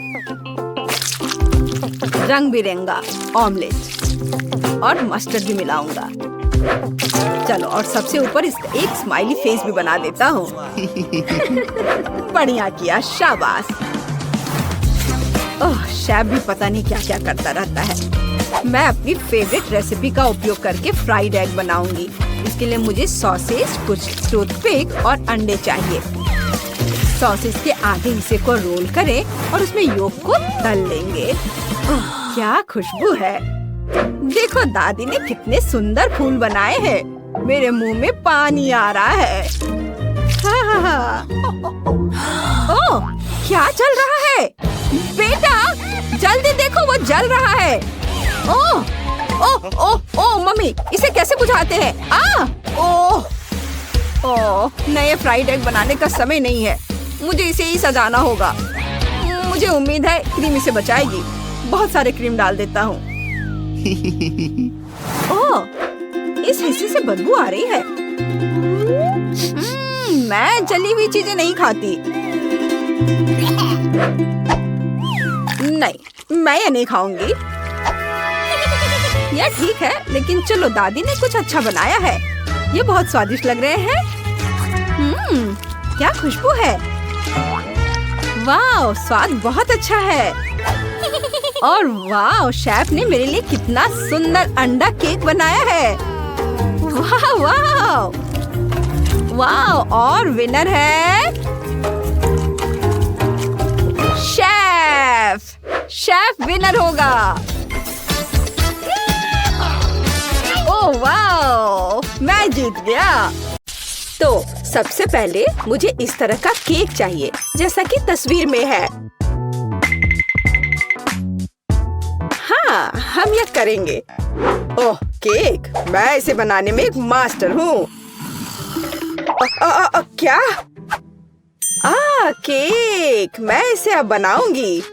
रंग बिरंगा ऑमलेट और मस्टर्ड भी मिलाऊंगा। चलो, और सबसे ऊपर इसका एक स्माइली फेस भी बना देता हूँ। बढ़िया किया, शाबाश। ओह, शेफ भी पता नहीं क्या क्या करता रहता है। मैं अपनी फेवरेट रेसिपी का उपयोग करके फ्राइड एग बनाऊंगी। इसके लिए मुझे सॉसेज, कुछ टूथपिक और अंडे चाहिए। सॉसेज के आधे हिस्से को रोल करें और उसमें योक को तल लेंगे। ओह, क्या खुशबू है। देखो दादी ने कितने सुंदर फूल बनाए हैं। मेरे मुंह में पानी आ रहा है। ओह, क्या चल रहा है? बेटा, जल्दी देखो, वो जल रहा है। ओह, ओह, ओह, ओह, मम्मी, इसे कैसे बुझाते हैं? ओह, ओह, नए फ्राइड एग बनाने का समय नहीं है। मुझे इसे ही सजाना होगा। मुझे उम्मीद है क्रीम इसे बचाएगी। बहुत सारे क्रीम डाल देता हूँ। ओह, इस हिस्से से बदबू आ रही है। मैं जली हुई चीजें नहीं खाती। नहीं, मैं ये नहीं खाऊंगी। यह ठीक है, लेकिन चलो, दादी ने कुछ अच्छा बनाया है। ये बहुत स्वादिष्ट लग रहे हैं। क्या खुशबू है। वाह, स्वाद बहुत अच्छा है। और वाह, शेफ ने मेरे लिए कितना सुंदर अंडा केक बनाया है। वाह वाह वाह, और विनर है शेफ। शेफ विनर होगा। ओह वाह, मैं जीत गया। तो सबसे पहले मुझे इस तरह का केक चाहिए, जैसा कि तस्वीर में है। हाँ, हम यह करेंगे। ओह, केक, मैं इसे बनाने में एक मास्टर हूँ। क्या? केक, मैं इसे अब बनाऊंगी।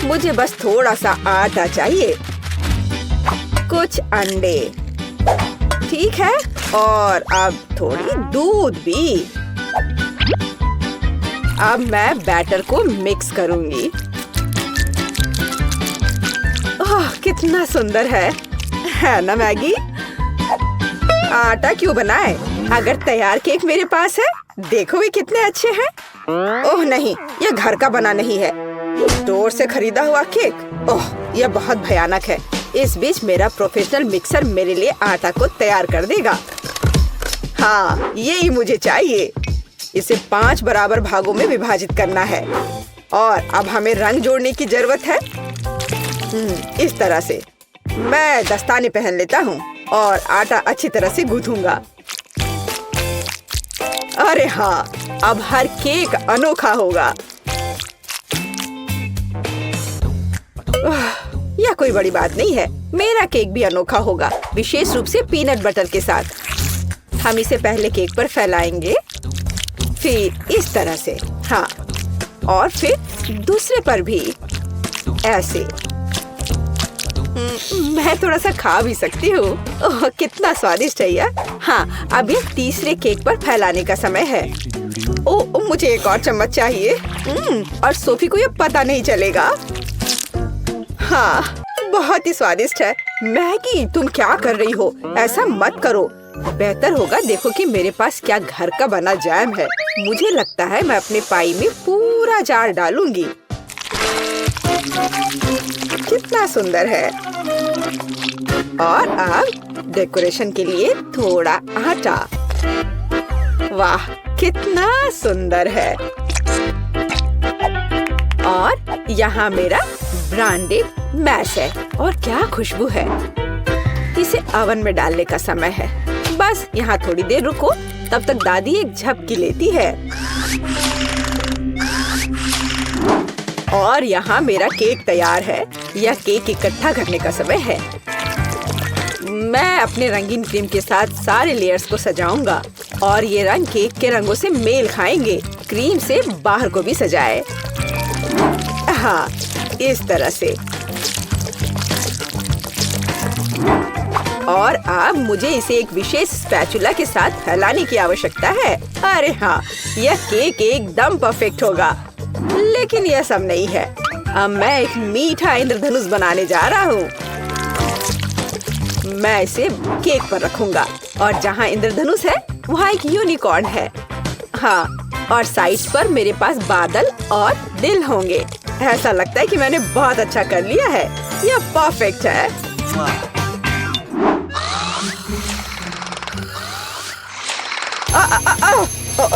मुझे बस थोड़ा सा आटा चाहिए, कुछ अंडे, ठीक है, और अब थोड़ी दूध भी। अब मैं बैटर को मिक्स करूंगी। ओह, कितना सुंदर है ना मैगी? आटा क्यों बनाए, अगर तैयार केक मेरे पास है। देखो भी कितने अच्छे हैं। ओह नहीं, यह घर का बना नहीं है, स्टोर से खरीदा हुआ केक। ओह, यह बहुत भयानक है। इस बीच मेरा प्रोफेशनल मिक्सर मेरे लिए आटा को तैयार कर देगा। हाँ, यही मुझे चाहिए। इसे 5 बराबर भागों में विभाजित करना है। और अब हमें रंग जोड़ने की जरूरत है। इस तरह से मैं दस्ताने पहन लेता हूँ और आटा अच्छी तरह से गूंथूंगा। अरे हाँ, अब हर केक अनोखा होगा। यह कोई बड़ी बात नहीं है। मेरा केक भी अनोखा होगा, विशेष रूप से पीनट बटर के साथ। हम इसे पहले केक पर फैलाएंगे, फिर इस तरह से, हाँ, और फिर दूसरे पर भी ऐसे। मैं थोड़ा सा खा भी सकती हूँ। ओह, कितना स्वादिष्ट है यह। हाँ, अब ये तीसरे केक पर फैलाने का समय है। ओह, मुझे एक और चम्मच चाहिए। और सोफी को ये पता नहीं चलेगा। हाँ, बहुत ही स्वादिष्ट है। मैगी, तुम क्या कर रही हो? ऐसा मत करो। बेहतर होगा देखो कि मेरे पास क्या घर का बना जैम है। मुझे लगता है मैं अपने पाई में पूरा जार डालूंगी। कितना सुंदर है। और अब डेकोरेशन के लिए थोड़ा आटा। वाह, कितना सुंदर है। और यहाँ मेरा ब्रांडेड मैश है। और क्या खुशबू है। इसे ओवन में डालने का समय है। बस यहाँ थोड़ी देर रुको, तब तक दादी एक झपकी लेती है। और यहाँ मेरा केक तैयार है। यह केक इकट्ठा करने का समय है। मैं अपने रंगीन क्रीम के साथ सारे लेयर्स को सजाऊंगा और ये रंग केक के रंगों से मेल खाएंगे। क्रीम से बाहर को भी सजाए। हाँ, इस तरह से। और अब मुझे इसे एक विशेष स्पैचुला के साथ फैलाने की आवश्यकता है। अरे हाँ, यह केक एकदम परफेक्ट होगा। लेकिन यह सब नहीं है। अब मैं एक मीठा इंद्रधनुष बनाने जा रहा हूँ। मैं इसे केक पर रखूंगा और जहाँ इंद्रधनुष है वहाँ एक यूनिकॉर्न है। हाँ, और साइड्स पर मेरे पास बादल और दिल होंगे। ऐसा लगता है कि मैंने बहुत अच्छा कर लिया है। यह परफेक्ट है।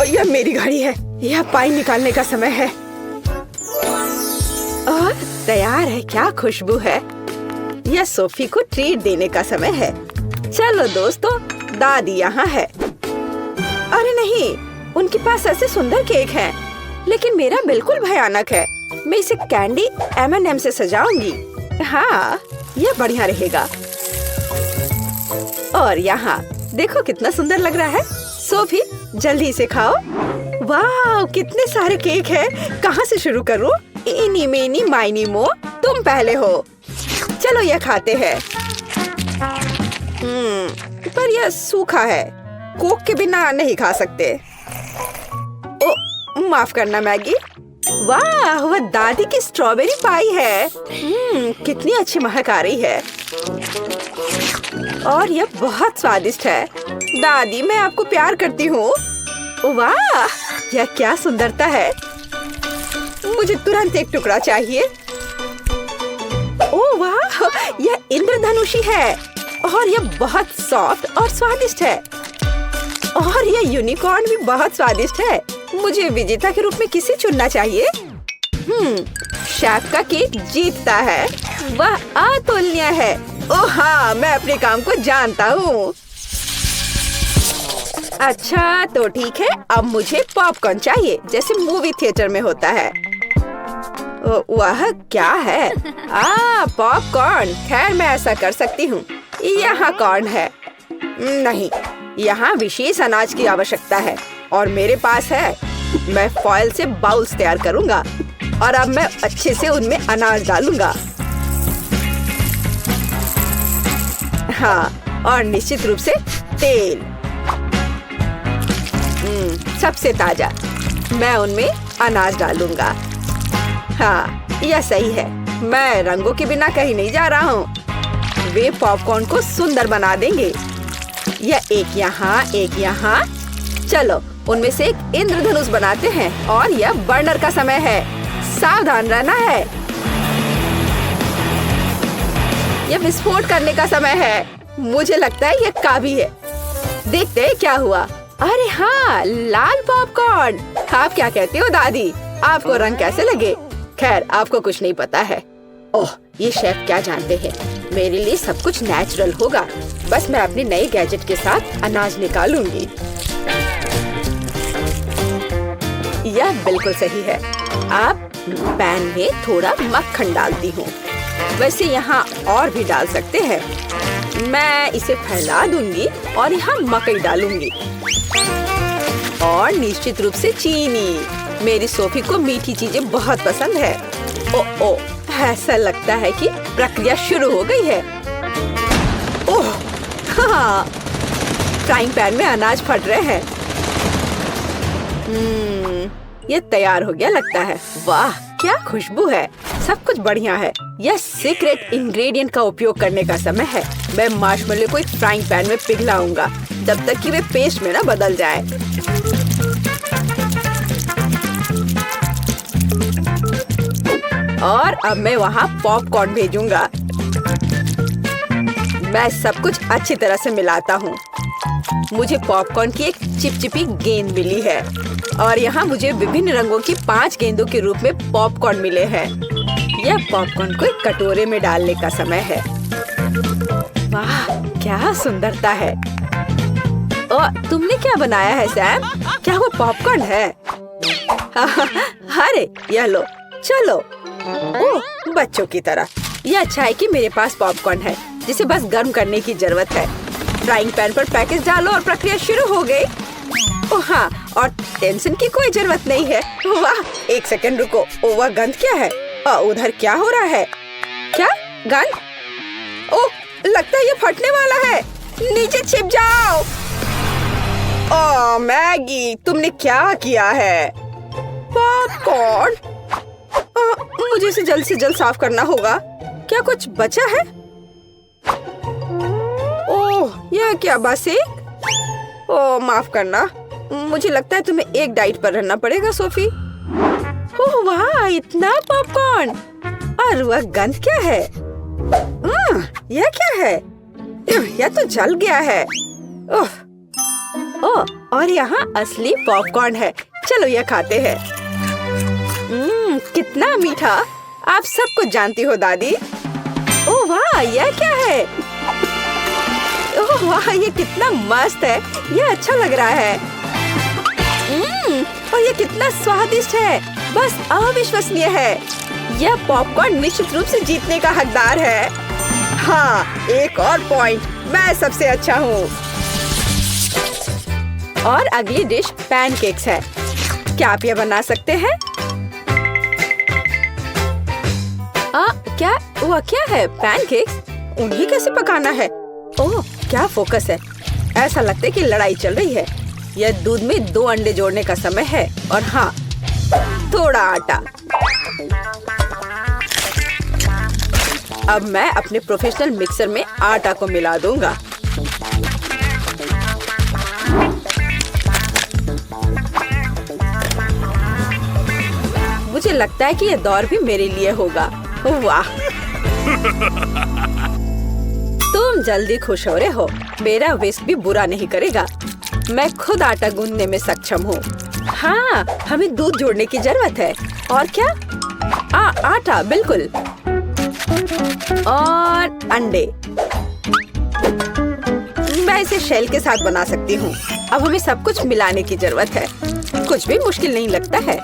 यह मेरी घड़ी है। यह पानी निकालने का समय है। और तैयार है। क्या खुशबू है। यह सोफी को ट्रीट देने का समय है। चलो दोस्तों, दादी यहाँ है। अरे नहीं, उनके पास ऐसे सुंदर केक हैं, लेकिन मेरा बिल्कुल भयानक है। मैं इसे कैंडी M&M से सजाऊंगी। हाँ, यह बढ़िया रहेगा। और यहाँ देखो कितना सुंदर लग रहा है। सोफी, जल्दी इसे खाओ। वाह, कितने सारे केक हैं। कहाँ से शुरू करूँ? इनी मेनी माइनी मो, तुम पहले हो। चलो यह खाते हैं। पर यह सूखा है। कोक के बिना नहीं खा सकते। ओ, माफ करना मैगी। वाह, वह दादी की स्ट्रॉबेरी पाई है। कितनी अच्छी महक आ रही है। और यह बहुत स्वादिष्ट है। दादी, मैं आपको प्यार करती हूँ। वाह, यह क्या सुंदरता है। मुझे तुरंत एक टुकड़ा चाहिए। ओह वाह, यह इंद्रधनुषी है और यह बहुत सॉफ्ट और स्वादिष्ट है। और यह यूनिकॉर्न भी बहुत स्वादिष्ट है। मुझे विजेता के रूप में किसे चुनना चाहिए? शेफ का केक जीतता है। वह अतुलनीय है। ओह हाँ, मैं अपने काम को जानता हूँ। अच्छा तो ठीक है, अब मुझे पॉपकॉर्न चाहिए, जैसे मूवी थिएटर में होता है। वह क्या है? पॉपकॉर्न। खैर, मैं ऐसा कर सकती हूँ। यहाँ कॉर्न है। नहीं, यहाँ विशेष अनाज की आवश्यकता है और मेरे पास है। मैं फॉइल से बाउल्स तैयार करूँगा और अब मैं अच्छे से उनमें अनाज डालूंगा। हाँ, और निश्चित रूप से तेल। सबसे ताजा। मैं उनमें अनाज डालूंगा। हाँ, यह सही है। मैं रंगों के बिना कहीं नहीं जा रहा हूँ। वे पॉपकॉर्न को सुंदर बना देंगे। यह एक यहाँ, एक यहाँ। चलो, उनमें से एक इंद्रधनुष बनाते हैं और यह बर्नर का समय है। सावधान रहना है। यह विस्फोट करने का समय है। मुझे लगता है यह काफी है। देखते हैं क्या हुआ। अरे हाँ, लाल पॉपकॉर्न। आप क्या कहते हो दादी? आपको रंग कैसे लगे? खैर, आपको कुछ नहीं पता है। ओह, ये शेफ क्या जानते हैं। मेरे लिए सब कुछ नेचुरल होगा। बस मैं अपने नए गैजेट के साथ अनाज निकालूंगी। यह बिल्कुल सही है। अब पैन में थोड़ा मक्खन डालती हूँ। वैसे यहाँ और भी डाल सकते हैं। मैं इसे फैला दूंगी और यहाँ मकई डालूंगी और निश्चित रूप से चीनी। मेरी सोफी को मीठी चीजें बहुत पसंद है। ओ, ऐसा लगता है कि प्रक्रिया शुरू हो गई है। ओह हाँ, फ्राइंग पैन में अनाज फट रहे हैं। ये तैयार हो गया लगता है। वाह, क्या खुशबू है। सब कुछ बढ़िया है। यह सीक्रेट इंग्रेडिएंट का उपयोग करने का समय है। मैं मार्शमेलो को एक फ्राइंग पैन में पिघलाऊंगा जब तक कि वे पेस्ट में ना बदल जाए। और अब मैं वहाँ पॉपकॉर्न भेजूंगा। मैं सब कुछ अच्छी तरह से मिलाता हूँ। मुझे पॉपकॉर्न की एक चिपचिपी गेंद मिली है और यहाँ मुझे विभिन्न रंगों की 5 गेंदों के रूप में पॉपकॉर्न मिले हैं। यह पॉपकॉर्न को एक कटोरे में डालने का समय है। वाह, क्या सुंदरता है। और तुमने क्या बनाया है सैम? क्या वो पॉपकॉर्न है? अरे यह लो, चलो। ओह, बच्चों की तरह। यह अच्छा है कि मेरे पास पॉपकॉर्न है जिसे बस गर्म करने की जरूरत है। फ्राइंग पैन पर पैकेज डालो और प्रक्रिया शुरू हो गई। ओह हाँ, और टेंशन की कोई जरूरत नहीं है। वाह, एक सेकंड रुको। ओह, वह गंध क्या है? उधर क्या हो रहा है? क्या गंध? ओह लगता है ये फटने वाला है। नीचे छिप जाओ। ओह मैगी, तुमने क्या किया है? पॉपकॉर्न। मुझे इसे जल्द से जल्द साफ करना होगा। क्या कुछ बचा है? ओह, यह क्या बस एक? ओह माफ करना, मुझे लगता है तुम्हें एक डाइट पर रहना पड़ेगा सोफी। ओह वाह, इतना पॉपकॉर्न। और वह गंध क्या है? यह क्या है? यह तो जल गया है। ओह, और यहाँ असली पॉपकॉर्न है। चलो यह खाते हैं। कितना मीठा। आप सब कुछ जानती हो दादी। ओह वाह, यह क्या है? ओह वाह, ये कितना मस्त है। यह अच्छा लग रहा है। और ये कितना स्वादिष्ट है। बस अविश्वसनीय है। यह पॉपकॉर्न निश्चित रूप से जीतने का हकदार है। हाँ, एक और पॉइंट। मैं सबसे अच्छा हूँ। और अगली डिश पैनकेक्स है। क्या आप यह बना सकते हैं? वह क्या है? पैनकेक्स? उन्हें कैसे पकाना है? ओह, क्या फोकस है। ऐसा लगता है कि लड़ाई चल रही है। यह दूध में 2 अंडे जोड़ने का समय है। और हाँ, थोड़ा आटा। अब मैं अपने प्रोफेशनल मिक्सर में आटा को मिला दूंगा। मुझे लगता है कि यह दौर भी मेरे लिए होगा। वाह, तुम जल्दी खुश हो रहे हो। मेरा विस्क भी बुरा नहीं करेगा। मैं खुद आटा गूंदने में सक्षम हूँ। हाँ, हमें दूध जोड़ने की जरूरत है। और क्या? आटा, बिल्कुल। और अंडे। मैं इसे शेल के साथ बना सकती हूँ। अब हमें सब कुछ मिलाने की जरूरत है। कुछ भी मुश्किल नहीं लगता है।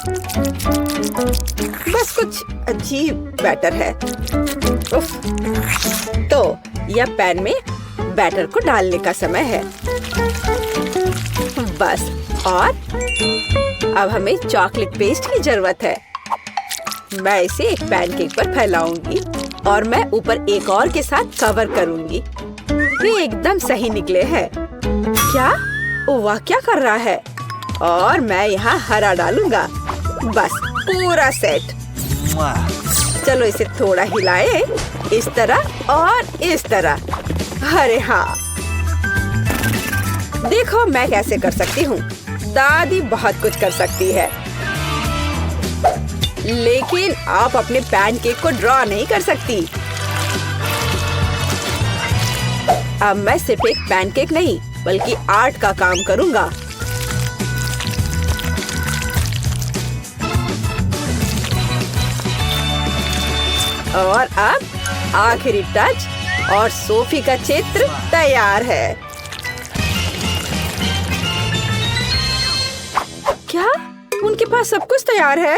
बस कुछ अजीब बैटर है। उफ। तो यह पैन में बैटर को डालने का समय है। बस। और अब हमें चॉकलेट पेस्ट की जरूरत है। मैं इसे एक पैनकेक पर फैलाऊंगी और मैं ऊपर एक और के साथ कवर करूंगी। ये एकदम सही निकले हैं। क्या? वाह, क्या कर रहा है? और मैं यहाँ हरा डालूंगा। बस पूरा सेट। चलो इसे थोड़ा हिलाए। इस तरह और इस तरह। अरे हाँ, देखो मैं कैसे कर सकती हूँ। दादी बहुत कुछ कर सकती है। लेकिन आप अपने पैनकेक को ड्रॉ नहीं कर सकती। अब मैं सिर्फ एक पैनकेक नहीं बल्कि आर्ट का काम करूँगा। और अब आखिरी टच और सोफी का चित्र तैयार है। क्या? उनके पास सब कुछ तैयार है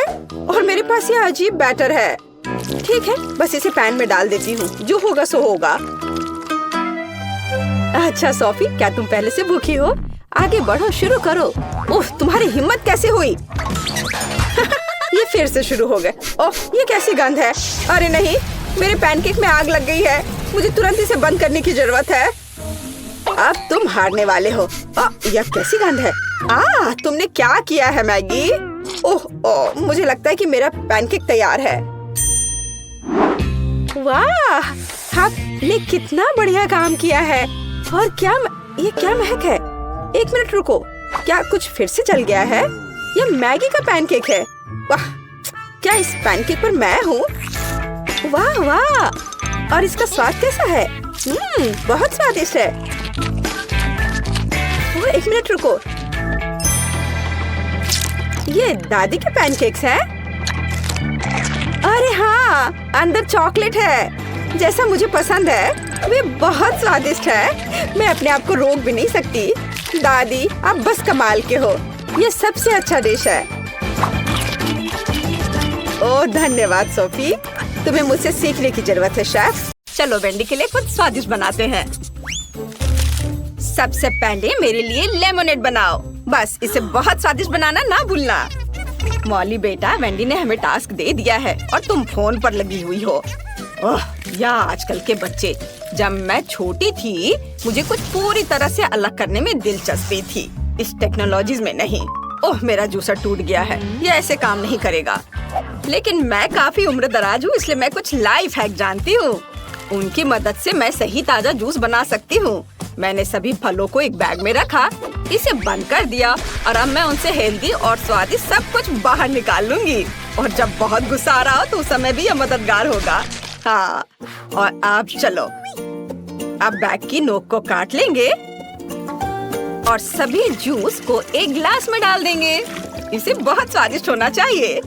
और मेरे पास यह अजीब बैटर है। ठीक है, बस इसे पैन में डाल देती हूँ। जो होगा सो होगा। अच्छा सोफी, क्या तुम पहले से भूखी हो? आगे बढ़ो, शुरू करो। उफ, तुम्हारी हिम्मत कैसे हुई? ये फिर से शुरू हो गए। ओह, ये कैसी गंध है? अरे नहीं, मेरे पैनकेक में आग लग गई है। मुझे तुरंत इसे बंद करने की जरूरत है। अब तुम हारने वाले हो। यह कैसी गंध है? तुमने क्या किया है मैगी? ओह, मुझे लगता है कि मेरा पैनकेक तैयार है। वाह, आपने कितना बढ़िया काम किया है। और ये क्या महक है? 1 मिनट रुको, क्या कुछ फिर से जल गया है? यह मैगी का पैनकेक है। वाह, क्या इस पैनकेक पर मैं हूँ? वाह वाह, और इसका स्वाद कैसा है? बहुत स्वादिष्ट है। 1 मिनट रुको, ये दादी के पैनकेक्स हैं? अरे हाँ, अंदर चॉकलेट है जैसा मुझे पसंद है। वे बहुत स्वादिष्ट है। मैं अपने आप को रोक भी नहीं सकती। दादी, आप बस कमाल के हो। ये सबसे अच्छा डिश है। ओह धन्यवाद सोफी, तुम्हें मुझसे सीखने की जरूरत है शेफ। चलो वेंडी के लिए कुछ स्वादिष्ट बनाते हैं। सबसे पहले मेरे लिए लेमोनेड बनाओ। बस इसे बहुत स्वादिष्ट बनाना ना भूलना। मॉली बेटा, वेंडी ने हमें टास्क दे दिया है और तुम फोन पर लगी हुई हो। ओह, या आजकल के बच्चे। जब मैं छोटी थी मुझे कुछ पूरी तरह से अलग करने में दिलचस्पी थी, इस टेक्नोलॉजीज में नहीं। ओह, मेरा जूसर टूट गया है, ये ऐसे काम नहीं करेगा। लेकिन मैं काफी उम्र दराज हूँ, इसलिए मैं कुछ लाइफ हैक जानती हूँ। उनकी मदद से मैं सही ताजा जूस बना सकती हूँ। मैंने सभी फलों को एक बैग में रखा, इसे बंद कर दिया और अब मैं उनसे हेल्दी और स्वादिष्ट सब कुछ बाहर निकाल लूंगी। और जब बहुत गुस्सा आ रहा हो तो उस समय भी यह मददगार होगा। हाँ, और अब चलो, अब बैग की नोक को काट लेंगे और सभी जूस को एक गिलास में डाल देंगे। इसे बहुत स्वादिष्ट होना चाहिए।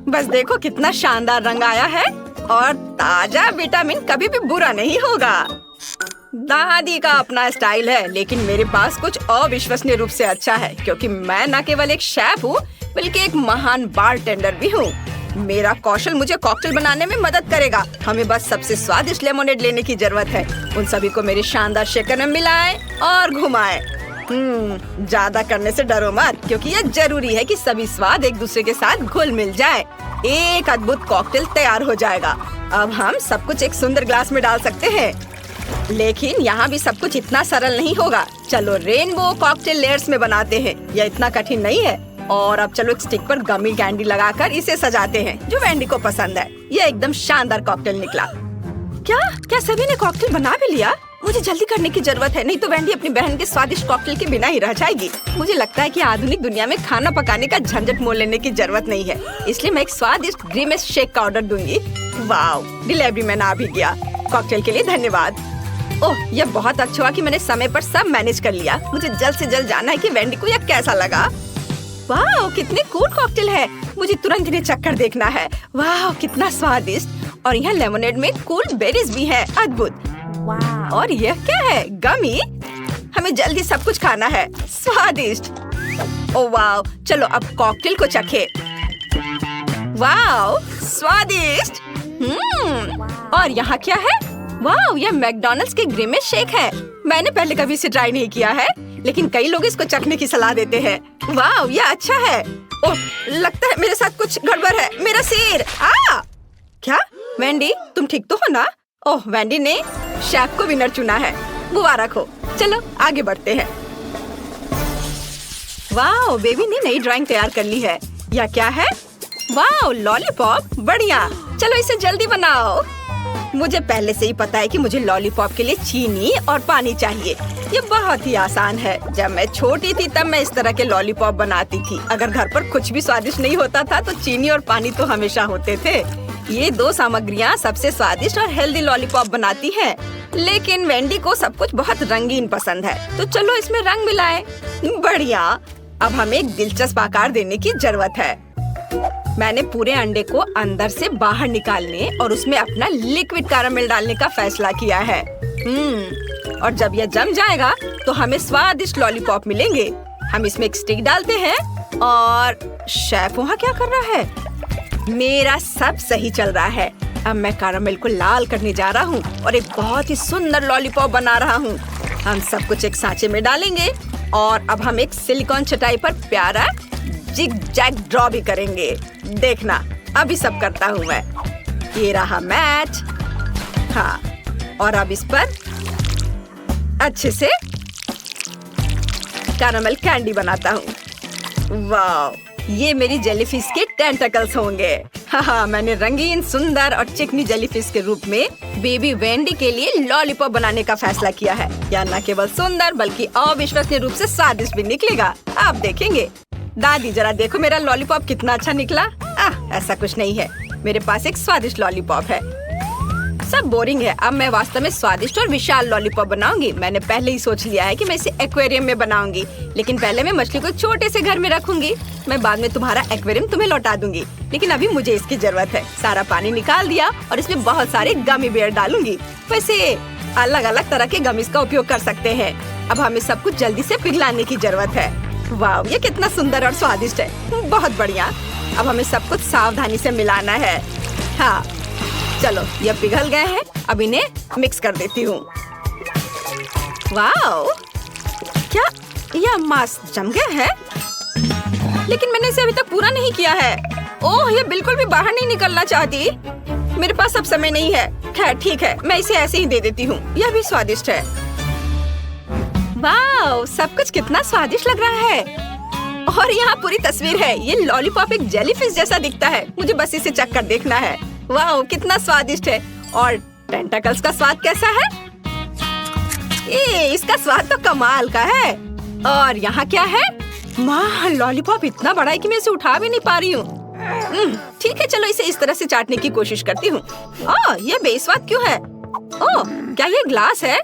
बस देखो कितना शानदार रंग आया है और ताजा विटामिन कभी भी बुरा नहीं होगा। दादी का अपना स्टाइल है, लेकिन मेरे पास कुछ अविश्वसनीय रूप से अच्छा है, क्योंकि मैं न केवल एक शेफ हूँ बल्कि एक महान बारटेंडर भी हूँ। मेरा कौशल मुझे कॉकटेल बनाने में मदद करेगा। हमें बस सबसे स्वादिष्ट लेमोनेड लेने की जरूरत है। उन सभी को मेरे शानदार शेकर में मिलाएं और घुमाएं। ज्यादा करने से डरो मत, क्योंकि यह जरूरी है कि सभी स्वाद एक दूसरे के साथ घुल मिल जाए। एक अद्भुत कॉकटेल तैयार हो जाएगा। अब हम सब कुछ एक सुंदर ग्लास में डाल सकते हैं, लेकिन यहाँ भी सब कुछ इतना सरल नहीं होगा। चलो रेनबो कॉकटेल लेयर्स में बनाते हैं, यह इतना कठिन नहीं है। और अब चलो एक स्टिक पर गमी कैंडी लगाकर इसे सजाते हैं, जो वेंडी को पसंद है। यह एकदम शानदार कॉकटेल निकला। क्या सभी ने कॉकटेल बना भी लिया? मुझे जल्दी करने की जरूरत है, नहीं तो वेंडी अपनी बहन के स्वादिष्ट कॉकटेल के बिना ही रह जाएगी। मुझे लगता है कि आधुनिक दुनिया में खाना पकाने का झंझट मोल लेने की जरूरत नहीं है, इसलिए मैं एक स्वादिष्ट ग्रीमेस शेक का ऑर्डर दूंगी। वाओ, डिलीवरी मैन आ भी गया। कॉकटेल के लिए धन्यवाद। ओह, यह बहुत अच्छा हुआ कि मैंने समय पर सब मैनेज कर लिया। मुझे जल्द से जल्द जानना है कि वेंडी को यह कैसा लगा। वाह, कितनी कूल कॉकटेल है। मुझे तुरंत इन्हें चक्कर देखना है। वाह, कितना स्वादिष्ट। और यहाँ लेमोनेड में कूल बेरीज भी है। अद्भुत। और यह क्या है? गमी। हमें जल्दी सब कुछ खाना है। स्वादिष्ट। ओह वाह, चलो अब कॉकटेल को चखे। वाह, स्वादिष्ट। और यहाँ क्या है? वाह, यह मैकडॉनल्ड्स के ग्रीमेस शेक है। मैंने पहले कभी इसे ट्राई नहीं किया है, लेकिन कई लोग इसको चखने की सलाह देते हैं। वाह, यह अच्छा है। ओह, लगता है मेरे साथ कुछ गड़बड़ है। मेरा सिर। क्या वेंडी, तुम ठीक तो हो ना? ओह, वेंडी ने शेफ को विनर चुना है। मुबारक हो। चलो आगे बढ़ते हैं। वाह, बेबी ने नई ड्राइंग तैयार कर ली है। यह क्या है? वाह, लॉलीपॉप। बढ़िया, चलो इसे जल्दी बनाओ। मुझे पहले से ही पता है कि मुझे लॉलीपॉप के लिए चीनी और पानी चाहिए। ये बहुत ही आसान है। जब मैं छोटी थी तब मैं इस तरह के लॉलीपॉप बनाती थी। अगर घर पर कुछ भी स्वादिष्ट नहीं होता था तो चीनी और पानी तो हमेशा होते थे। ये दो सामग्रियाँ सबसे स्वादिष्ट और हेल्दी लॉलीपॉप बनाती हैं। लेकिन वेंडी को सब कुछ बहुत रंगीन पसंद है, तो चलो इसमें रंग मिलाएं। बढ़िया। अब हमें एक दिलचस्प आकार देने की जरूरत है। मैंने पूरे अंडे को अंदर से बाहर निकालने और उसमें अपना लिक्विड कैरामेल डालने का फैसला किया है। और जब यह जम जाएगा तो हमें स्वादिष्ट लॉलीपॉप मिलेंगे। हम इसमें एक स्टिक डालते हैं और शेफ वहाँ क्या कर रहा है? मेरा सब सही चल रहा है। अब मैं कैरामेल को लाल करने जा रहा हूँ और एक बहुत ही सुंदर लॉलीपॉप बना रहा हूँ। हम सब कुछ एक सांचे में डालेंगे और अब हम एक सिलिकॉन चटाई पर प्यारा जिग जैग ड्रॉ भी करेंगे। देखना, अभी सब करता हूँ मैं। ये रहा मैच। हाँ, और अब इस पर अच्छे से कैरामेल कैंडी बनाता हूँ। वाह, ये मेरी जेलीफिश के टेंटकल्स होंगे। हाँ, मैंने रंगीन, सुंदर और चिकनी जेलीफिश के रूप में बेबी वेंडी के लिए लॉलीपॉप बनाने का फैसला किया है। यह न केवल सुंदर बल्कि अविश्वसनीय रूप से स्वादिष्ट भी निकलेगा। आप देखेंगे। दादी, जरा देखो मेरा लॉलीपॉप कितना अच्छा निकला। ऐसा कुछ नहीं है, मेरे पास एक स्वादिष्ट लॉलीपॉप है। सब बोरिंग है। अब मैं वास्तव में स्वादिष्ट और विशाल लॉलीपॉप बनाऊंगी। मैंने पहले ही सोच लिया है कि मैं इसे एक्वेरियम में बनाऊंगी, लेकिन पहले मैं मछली को छोटे से घर में रखूंगी। मैं बाद में तुम्हारा एक्वेरियम तुम्हें लौटा दूंगी, लेकिन अभी मुझे इसकी जरूरत है। सारा पानी निकाल दिया और इसमें बहुत सारे गमी बेयर डालूंगी। वैसे अलग अलग तरह के गमीज का उपयोग कर सकते हैं। अब हमें सब कुछ जल्दी से पिघलाने की जरूरत है। वाह, ये कितना सुंदर और स्वादिष्ट है। बहुत बढ़िया। अब हमें सब कुछ सावधानी से मिलाना है। हाँ, चलो ये पिघल गए हैं। अब इन्हें मिक्स कर देती हूँ। वाह, क्या यह मांस जम गया है? लेकिन मैंने इसे अभी तक पूरा नहीं किया है। ओह, ये बिल्कुल भी बाहर नहीं निकलना चाहती। मेरे पास अब समय नहीं है। खैर ठीक है, मैं इसे ऐसे ही दे देती हूँ। यह भी स्वादिष्ट है। वाह, सब कुछ कितना स्वादिष्ट लग रहा है। और यहाँ पूरी तस्वीर है। ये लॉलीपॉप एक जेलीफिश जैसा दिखता है। मुझे बस इसे चख कर देखना है। वाह, कितना स्वादिष्ट है। और टेंटाकल्स का स्वाद कैसा है? इसका स्वाद तो कमाल का है। और यहाँ क्या है? माँ, लॉलीपॉप इतना बड़ा है कि मैं इसे उठा भी नहीं पा रही हूँ। ठीक है, चलो इसे इस तरह से चाटने की कोशिश करती हूँ। ये बेस्वाद क्यों है? क्या ये ग्लास है?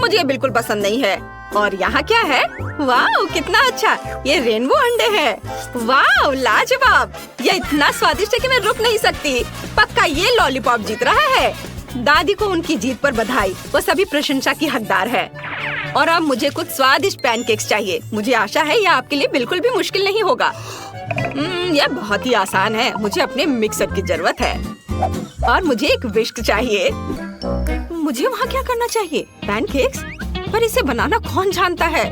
मुझे ये बिल्कुल पसंद नहीं है। और यहाँ क्या है? वाह, कितना अच्छा। ये रेनबो अंडे हैं। वाह, लाजवाब। ये इतना स्वादिष्ट है कि मैं रुक नहीं सकती। पक्का ये लॉलीपॉप जीत रहा है। दादी को उनकी जीत पर बधाई। वो सभी प्रशंसा की हकदार है। और अब मुझे कुछ स्वादिष्ट पैनकेक्स चाहिए। मुझे आशा है यह आपके लिए बिल्कुल भी मुश्किल नहीं होगा। यह बहुत ही आसान है। मुझे अपने मिक्सर की जरूरत है और मुझे एक विस्क चाहिए। मुझे वहाँ क्या करना चाहिए? पैनकेक्स? पर इसे बनाना कौन जानता है?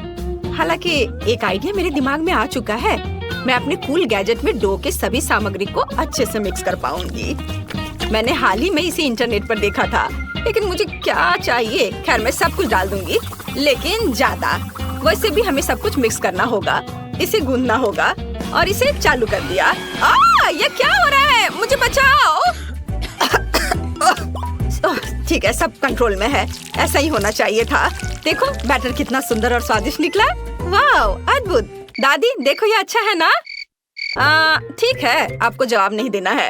हालांकि एक आइडिया मेरे दिमाग में आ चुका है। मैं अपने कूल गैजेट में डो के सभी सामग्री को अच्छे से मिक्स कर पाऊंगी। मैंने हाल ही में इसे इंटरनेट पर देखा था, लेकिन मुझे क्या चाहिए? खैर, मैं सब कुछ डाल दूंगी, लेकिन ज्यादा। वैसे भी हमें सब कुछ मिक्स करना होगा। इसे गूंदना होगा और इसे चालू कर दिया। ये क्या हो रहा है? मुझे बचाओ। ठीक है, सब कंट्रोल में है। ऐसा ही होना चाहिए था। देखो, बैटर कितना सुंदर और स्वादिष्ट निकला। वाह, अद्भुत। दादी, देखो ये अच्छा है ना? ठीक है, आपको जवाब नहीं देना है।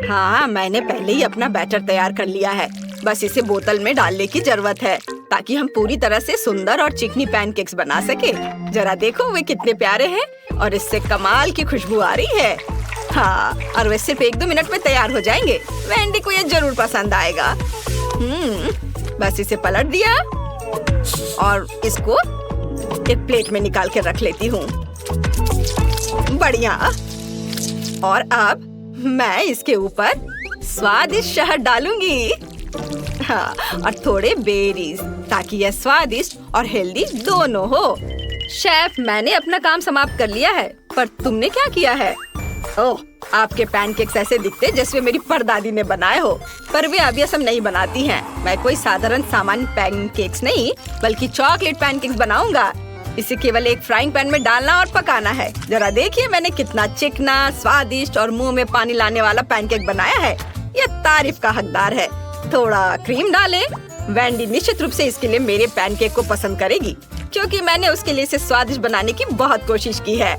हाँ, मैंने पहले ही अपना बैटर तैयार कर लिया है। बस इसे बोतल में डालने की जरूरत है ताकि हम पूरी तरह से सुंदर और चिकनी पैनकेक्स बना सके। जरा देखो, वे कितने प्यारे हैं और इससे कमाल की खुशबू आ रही है। हाँ, और वे सिर्फ 1-2 मिनट में तैयार हो जाएंगे। वेंडी को ये जरूर पसंद आएगा। बस इसे पलट दिया और इसको एक प्लेट में निकाल के रख लेती हूँ। बढ़िया। और अब मैं इसके ऊपर स्वादिष्ट शहद डालूंगी। हाँ, और थोड़े बेरीज, ताकि यह स्वादिष्ट और हेल्दी दोनों हो। शेफ, मैंने अपना काम समाप्त कर लिया है, पर तुमने क्या किया है? ओह, आपके पैनकेक्स ऐसे दिखते जैसे मेरी परदादी ने बनाए हो, पर वे अब यह सब नहीं बनाती हैं। मैं कोई साधारण सामान्य पैनकेक्स नहीं, बल्कि चॉकलेट पैनकेक्स बनाऊंगा। इसे केवल एक फ्राइंग पैन में डालना और पकाना है। जरा देखिए, मैंने कितना चिकना, स्वादिष्ट और मुंह में पानी लाने वाला पैनकेक बनाया है। यह तारीफ का हकदार है। थोड़ा क्रीम डालें। वेंडी निश्चित रूप से इसके लिए मेरे पैनकेक को पसंद करेगी, क्योंकि मैंने उसके लिए इसे स्वादिष्ट बनाने की बहुत कोशिश की है।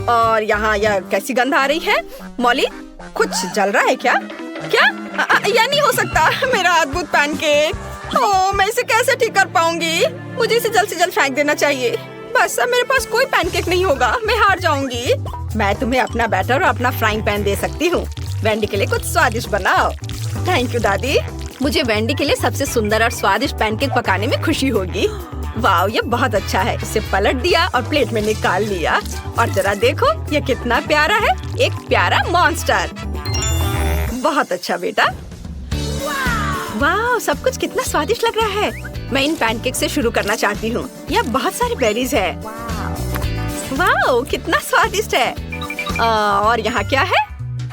और यहाँ यह कैसी गंध आ रही है? मॉली, कुछ जल रहा है क्या? क्या? यह नहीं हो सकता। मेरा अद्भुत पैनकेक। ओह, मैं इसे कैसे ठीक कर पाऊंगी? मुझे इसे जल्द से जल्द फेंक देना चाहिए। बस अब मेरे पास कोई पैनकेक नहीं होगा। मैं हार जाऊंगी। मैं तुम्हें अपना बैटर और अपना फ्राइंग पैन दे सकती हूँ। वेंडी के लिए कुछ स्वादिष्ट बनाओ। थैंक यू दादी। मुझे वेंडी के लिए सबसे सुंदर और स्वादिष्ट पैनकेक पकाने में खुशी होगी। वाह, ये बहुत अच्छा है। इसे पलट दिया और प्लेट में निकाल लिया। और जरा देखो, ये कितना प्यारा है। एक प्यारा मॉन्स्टर। बहुत अच्छा बेटा। वाह, सब कुछ कितना स्वादिष्ट लग रहा है। मैं इन पैनकेक से शुरू करना चाहती हूँ। यह बहुत सारे बेरीज है। वाह, कितना स्वादिष्ट है। और यहाँ क्या है?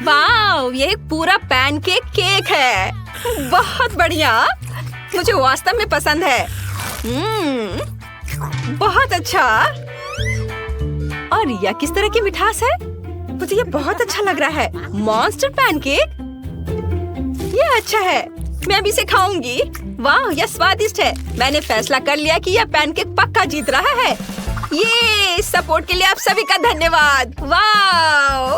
वाह, ये एक पूरा पैनकेक केक है। बहुत बढ़िया। मुझे वास्तव में पसंद है। बहुत अच्छा। और यह किस तरह की मिठास है? मुझे ये बहुत अच्छा लग रहा है। मॉन्स्टर पैनकेक, ये अच्छा है। मैं भी इसे खाऊंगी। वाह, यह स्वादिष्ट है। मैंने फैसला कर लिया कि यह पैनकेक पक्का जीत रहा है। ये सपोर्ट के लिए आप सभी का धन्यवाद। वाह।